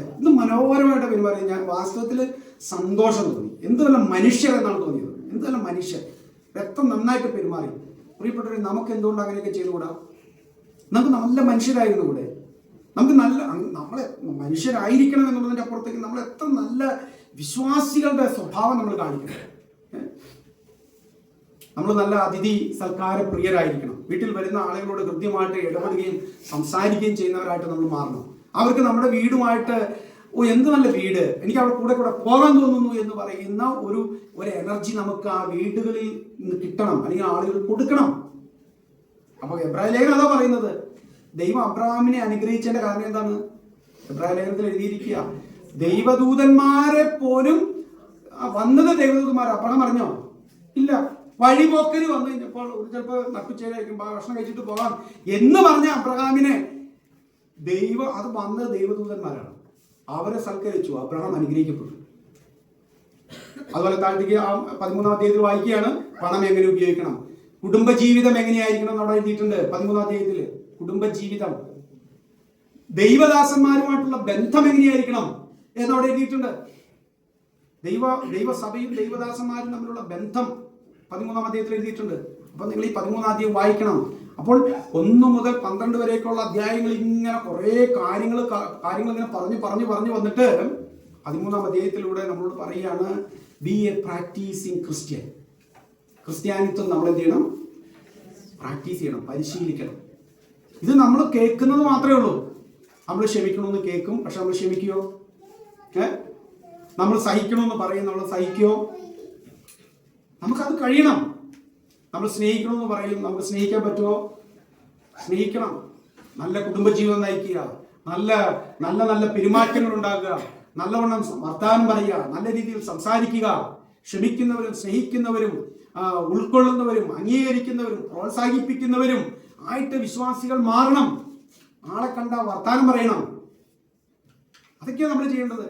എത്ര മനോഹരമായിട്ട് പെരുമാറി. ഞാൻ വാസ്തവത്തിൽ സന്തോഷം തോന്നി. എന്ത് നല്ല മനുഷ്യർ എന്നാണ് തോന്നിയത്, എന്ത് നല്ല മനുഷ്യർ, എത്ര നന്നായിട്ട് പെരുമാറി. പ്രിയപ്പെട്ടവരെ, നമുക്ക് എന്തുകൊണ്ട് അങ്ങനെയൊക്കെ ചെയ്തുകൂടാ? നമുക്ക് നല്ല മനുഷ്യരായിരുന്നു കൂടെ. നമുക്ക് നമ്മളെ മനുഷ്യരായിരിക്കണം എന്നുള്ളതിൻ്റെ അപ്പുറത്തേക്ക് നമ്മൾ എത്ര നല്ല വിശ്വാസികളുടെ സ്വഭാവം നമ്മൾ കാണിക്കണം. നമ്മൾ നല്ല അതിഥി സൽക്കാര പ്രിയരായിരിക്കണം. വീട്ടിൽ വരുന്ന ആളുകളോട് കൃത്യമായിട്ട് ഇടപെടുകയും സംസാരിക്കുകയും ചെയ്യുന്നവരായിട്ട് നമ്മൾ മാറണം. അവർക്ക് നമ്മുടെ വീടുമായിട്ട് എന്ത് നല്ല വീട്, എനിക്ക് അവിടെ കൂടെ പോകാൻ തോന്നുന്നു എന്ന് പറയുന്ന ഒരു എനർജി നമുക്ക് ആ വീടുകളിൽ നിന്ന് കിട്ടണം, അല്ലെങ്കിൽ ആളുകൾ കൊടുക്കണം. അപ്പൊ എബ്രായ ലേഖനം അതാ പറയുന്നത്. ദൈവം അബ്രഹാമിനെ അനുഗ്രഹിച്ചതിന്റെ കാരണം എന്താണ്? എബ്രായ ലേഖനത്തിൽ എഴുതിയിരിക്കുക, ദൈവദൂതന്മാരെ പോലും വന്നത് ദൈവദൂതന്മാർ. അബ്രഹാം അറിഞ്ഞോ? ഇല്ല. വഴിപോക്കര് വന്നു കഴിഞ്ഞപ്പോൾ ചിലപ്പോൾ നട്ടുച്ചേരായിരിക്കും, ഭക്ഷണം കഴിച്ചിട്ട് പോകാം എന്ന് പറഞ്ഞ അബ്രഹാമിനെ അത് വന്നത് ദൈവദൂതന്മാരാണ്. അവരെ സൽക്കരിച്ചു, അബ്രഹാം അനുഗ്രഹിക്കപ്പെട്ടു. അതുപോലെ താഴ്ത്തിക്ക് 13-ാം അധ്യായത്തിൽ വായിക്കുകയാണ്, പണം എങ്ങനെ ഉപയോഗിക്കണം, കുടുംബജീവിതം എങ്ങനെയായിരിക്കണം എന്ന് അവിടെ എഴുതിയിട്ടുണ്ട്. 13-ാം അധ്യായത്തില് കുടുംബജീവിതം, ദൈവദാസന്മാരുമായിട്ടുള്ള ബന്ധം എങ്ങനെയായിരിക്കണം എന്നവിടെ എഴുതിയിട്ടുണ്ട്. ദൈവസഭയും ദൈവദാസന്മാരും തമ്മിലുള്ള ബന്ധം 13-ാം അധ്യായത്തിൽ എഴുതിയിട്ടുണ്ട്. അപ്പൊ നിങ്ങൾ ഈ 13-ാം അധ്യായം വായിക്കണം. അപ്പോൾ 1 മുതൽ 12 വരേക്കുള്ള അധ്യായങ്ങൾ ഇങ്ങനെ കുറെ കാര്യങ്ങൾ ഇങ്ങനെ പറഞ്ഞു വന്നിട്ട് 13-ാം അധ്യായത്തിലൂടെ നമ്മളോട് പറയുകയാണ്, ബി എ പ്രാക്ടീസിങ് ക്രിസ്ത്യൻ. ക്രിസ്ത്യാനിത്വം നമ്മൾ എന്ത് ചെയ്യണം? പ്രാക്ടീസ് ചെയ്യണം, പരിശീലിക്കണം. ഇത് നമ്മൾ കേൾക്കുന്നത് മാത്രമേ ഉള്ളൂ. നമ്മൾ ക്ഷമിക്കണമെന്ന് കേൾക്കും, പക്ഷെ നമ്മൾ ക്ഷമിക്കുകയോ? നമ്മൾ സഹിക്കണമെന്ന് പറയും, നമ്മൾ സഹിക്കുകയോ? നമുക്കത് കഴിയണം. നമ്മൾ സ്നേഹിക്കണമെന്ന് പറയും, നമുക്ക് സ്നേഹിക്കാൻ പറ്റുമോ? സ്നേഹിക്കണം. നല്ല കുടുംബജീവിതം നയിക്കുക, നല്ല നല്ല നല്ല പെരുമാറ്റങ്ങൾ ഉണ്ടാക്കുക, നല്ലവണ്ണം വർത്താനം പറയുക, നല്ല രീതിയിൽ സംസാരിക്കുക, ക്ഷമിക്കുന്നവരും സ്നേഹിക്കുന്നവരും ഉൾക്കൊള്ളുന്നവരും അംഗീകരിക്കുന്നവരും പ്രോത്സാഹിപ്പിക്കുന്നവരും ആയിട്ട് വിശ്വാസികൾ മാറണം. ആളെ കണ്ട വർത്താനം പറയണം. അതൊക്കെയാണ് നമ്മൾ ചെയ്യേണ്ടത്.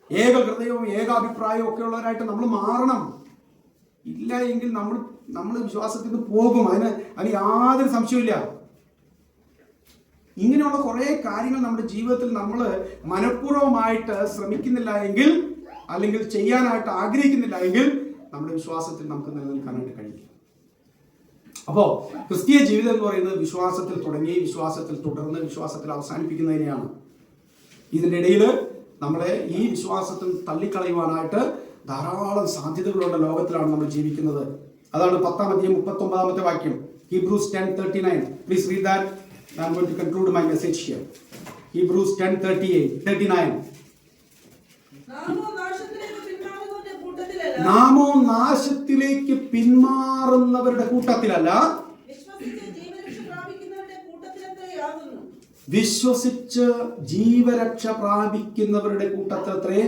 ഏക ഹൃദയവും ഏകാഭിപ്രായവും ഒക്കെ ഉള്ളവരായിട്ട് നമ്മൾ മാറണം. ഇല്ല എങ്കിൽ നമ്മൾ വിശ്വാസത്തിൽ നിന്ന് പോകും. അതിന് യാതൊരു സംശയമില്ല. ഇങ്ങനെയുള്ള കുറെ കാര്യങ്ങൾ നമ്മുടെ ജീവിതത്തിൽ നമ്മൾ മനഃപൂർവ്വമായിട്ട് ശ്രമിക്കുന്നില്ല എങ്കിൽ, അല്ലെങ്കിൽ ചെയ്യാനായിട്ട് ആഗ്രഹിക്കുന്നില്ല എങ്കിൽ, നമ്മുടെ വിശ്വാസത്തിൽ നമുക്ക് നിലനിൽക്കാനായിട്ട് കഴിയില്ല. അപ്പോൾ ക്രിസ്തീയ ജീവിതം എന്ന് പറയുന്നത് വിശ്വാസത്തിൽ തുടങ്ങി വിശ്വാസത്തിൽ തുടർന്ന് വിശ്വാസത്തിൽ അവസാനിപ്പിക്കുന്നതിനെയാണ്. ഇതിൻ്റെ ഇടയിൽ നമ്മളെ ഈ വിശ്വാസത്തിൽ തള്ളിക്കളയുവാനായിട്ട് ധാരാളം സാധ്യതകളുള്ള ലോകത്തിലാണ് നമ്മൾ ജീവിക്കുന്നത്. അതാണ് 10-ാം അധ്യായം 39-ാമത്തെ വാക്യം, Hebrews 10:39. Please read that. I am going to conclude my message here. Hebrews 10:39. നാമോ നാശത്തിലേക്ക് പിന്മാറുന്നവരുടെ കൂട്ടത്തിലല്ല, വിശ്വസിച്ച് ജീവരക്ഷ പ്രാപിക്കുന്നവരുടെ കൂട്ടത്തിലത്രേ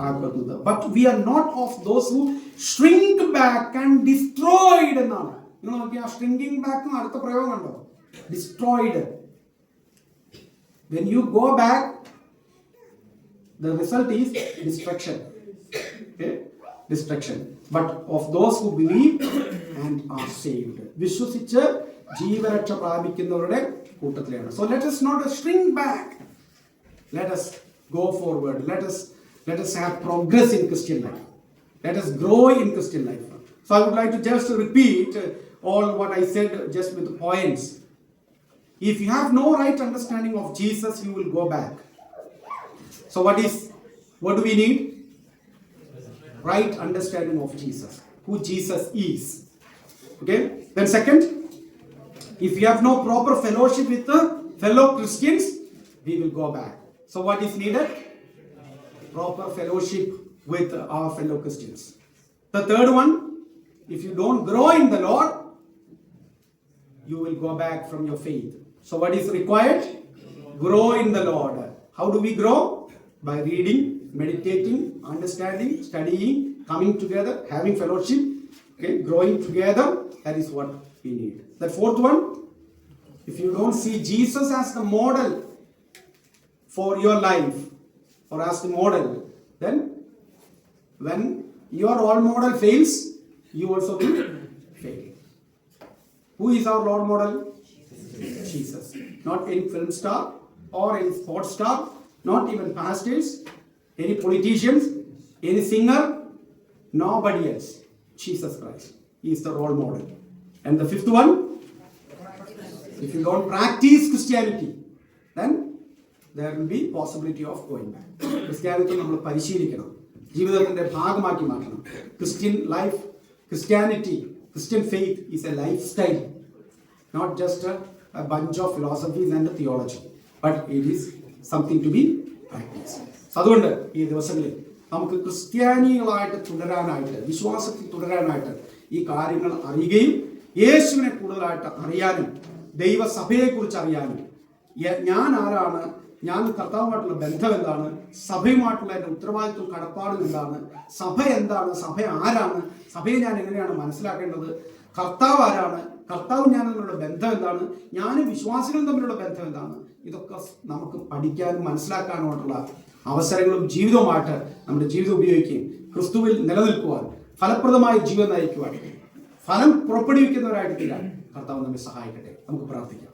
ആകുന്നത്. But we are not of those who shrink back and destroyed എന്നാണ്. നിങ്ങൾ നോക്കിയാ shrinking back എന്ന് അടുത്ത പ്രയോഗം കണ്ടോ? Destroyed. When you go back, the result is destruction. Okay? Destruction. But of those who believe and are saved. വിശ്വസിച്ച് ജീവരക്ഷ പ്രാപിക്കുന്നവരുടെ കൂട്ടത്തിലാണ്. So let us not shrink back. Let us go forward. Let us have progress in Christian life. Let us grow in Christian life. So I would like to just repeat all what I said just with points. If you have no right understanding of Jesus, you will go back. So what do we need? Right understanding of Jesus, who Jesus is. Okay? Then second, if you have no proper fellowship with the fellow Christians, we will go back. So what is needed? Proper fellowship with our fellow Christians. The third one, if you don't grow in the Lord, you will go back from your faith. So what is required? Grow in the Lord. How do we grow? By reading, meditating, understanding, studying, coming together, having fellowship, okay, growing together. That is what we need. The fourth one, if you don't see Jesus as the model for your life or as the model, then when your role model fails, you also will fail. Who is our role model? Jesus. Not any film star or any sports star, not even pastors, any politicians, any singer, nobody else. Jesus Christ. He is the role model. And the fifth one, if you don't practice Christianity, then there will be possibility of going back. Christianity നമ്മൾ പരിശീലിക്കണം, ജീവിതത്തിന്റെ ഭാഗമാക്കി മാറ്റണം. Christian life, Christianity, Christian faith is a lifestyle, not just a bunch of philosophies and theology, but it is something to be practiced. So അതുകൊണ്ട് ഈ ദിവസങ്ങളിൽ നമുക്ക് ക്രിസ്ത്യാനികളായിട്ട് തുടരാനായിട്ട്, വിശ്വാസത്തിൽ തുടരാനായിട്ട് ഈ കാര്യങ്ങൾ അറിയുകയും യേശുവിനെ കൂടുതലായിട്ട് അറിയാനും ദൈവസഭയെക്കുറിച്ച് അറിയാനും, ഞാൻ ആരാണ്, ഞാൻ കർത്താവുമായിട്ടുള്ള ബന്ധം എന്താണ്, സഭയുമായിട്ടുള്ള എൻ്റെ ഉത്തരവാദിത്വം കടപ്പാടും എന്താണ്, സഭ എന്താണ്, സഭ ആരാണ്, സഭയെ ഞാൻ എങ്ങനെയാണ് മനസ്സിലാക്കേണ്ടത്, കർത്താവ് ആരാണ്, കർത്താവും ഞാനും തമ്മിലുള്ള ബന്ധം എന്താണ്, ഞാനും വിശ്വാസികളും തമ്മിലുള്ള ബന്ധം എന്താണ്, ഇതൊക്കെ നമുക്ക് പഠിക്കാനും മനസ്സിലാക്കാനുമായിട്ടുള്ള അവസരങ്ങളും ജീവിതവുമായിട്ട് നമ്മുടെ ജീവിതം ഉപയോഗിക്കുകയും ക്രിസ്തുവിൽ നിലനിൽക്കുവാൻ, ഫലപ്രദമായ ജീവിതം നയിക്കുവാൻ, ഫലം പുറപ്പെടുവിക്കുന്നവരായിട്ട് തീരാൻ കർത്താവ് നമ്മെ സഹായിക്കട്ടെ. നമുക്ക് പ്രാർത്ഥിക്കാം.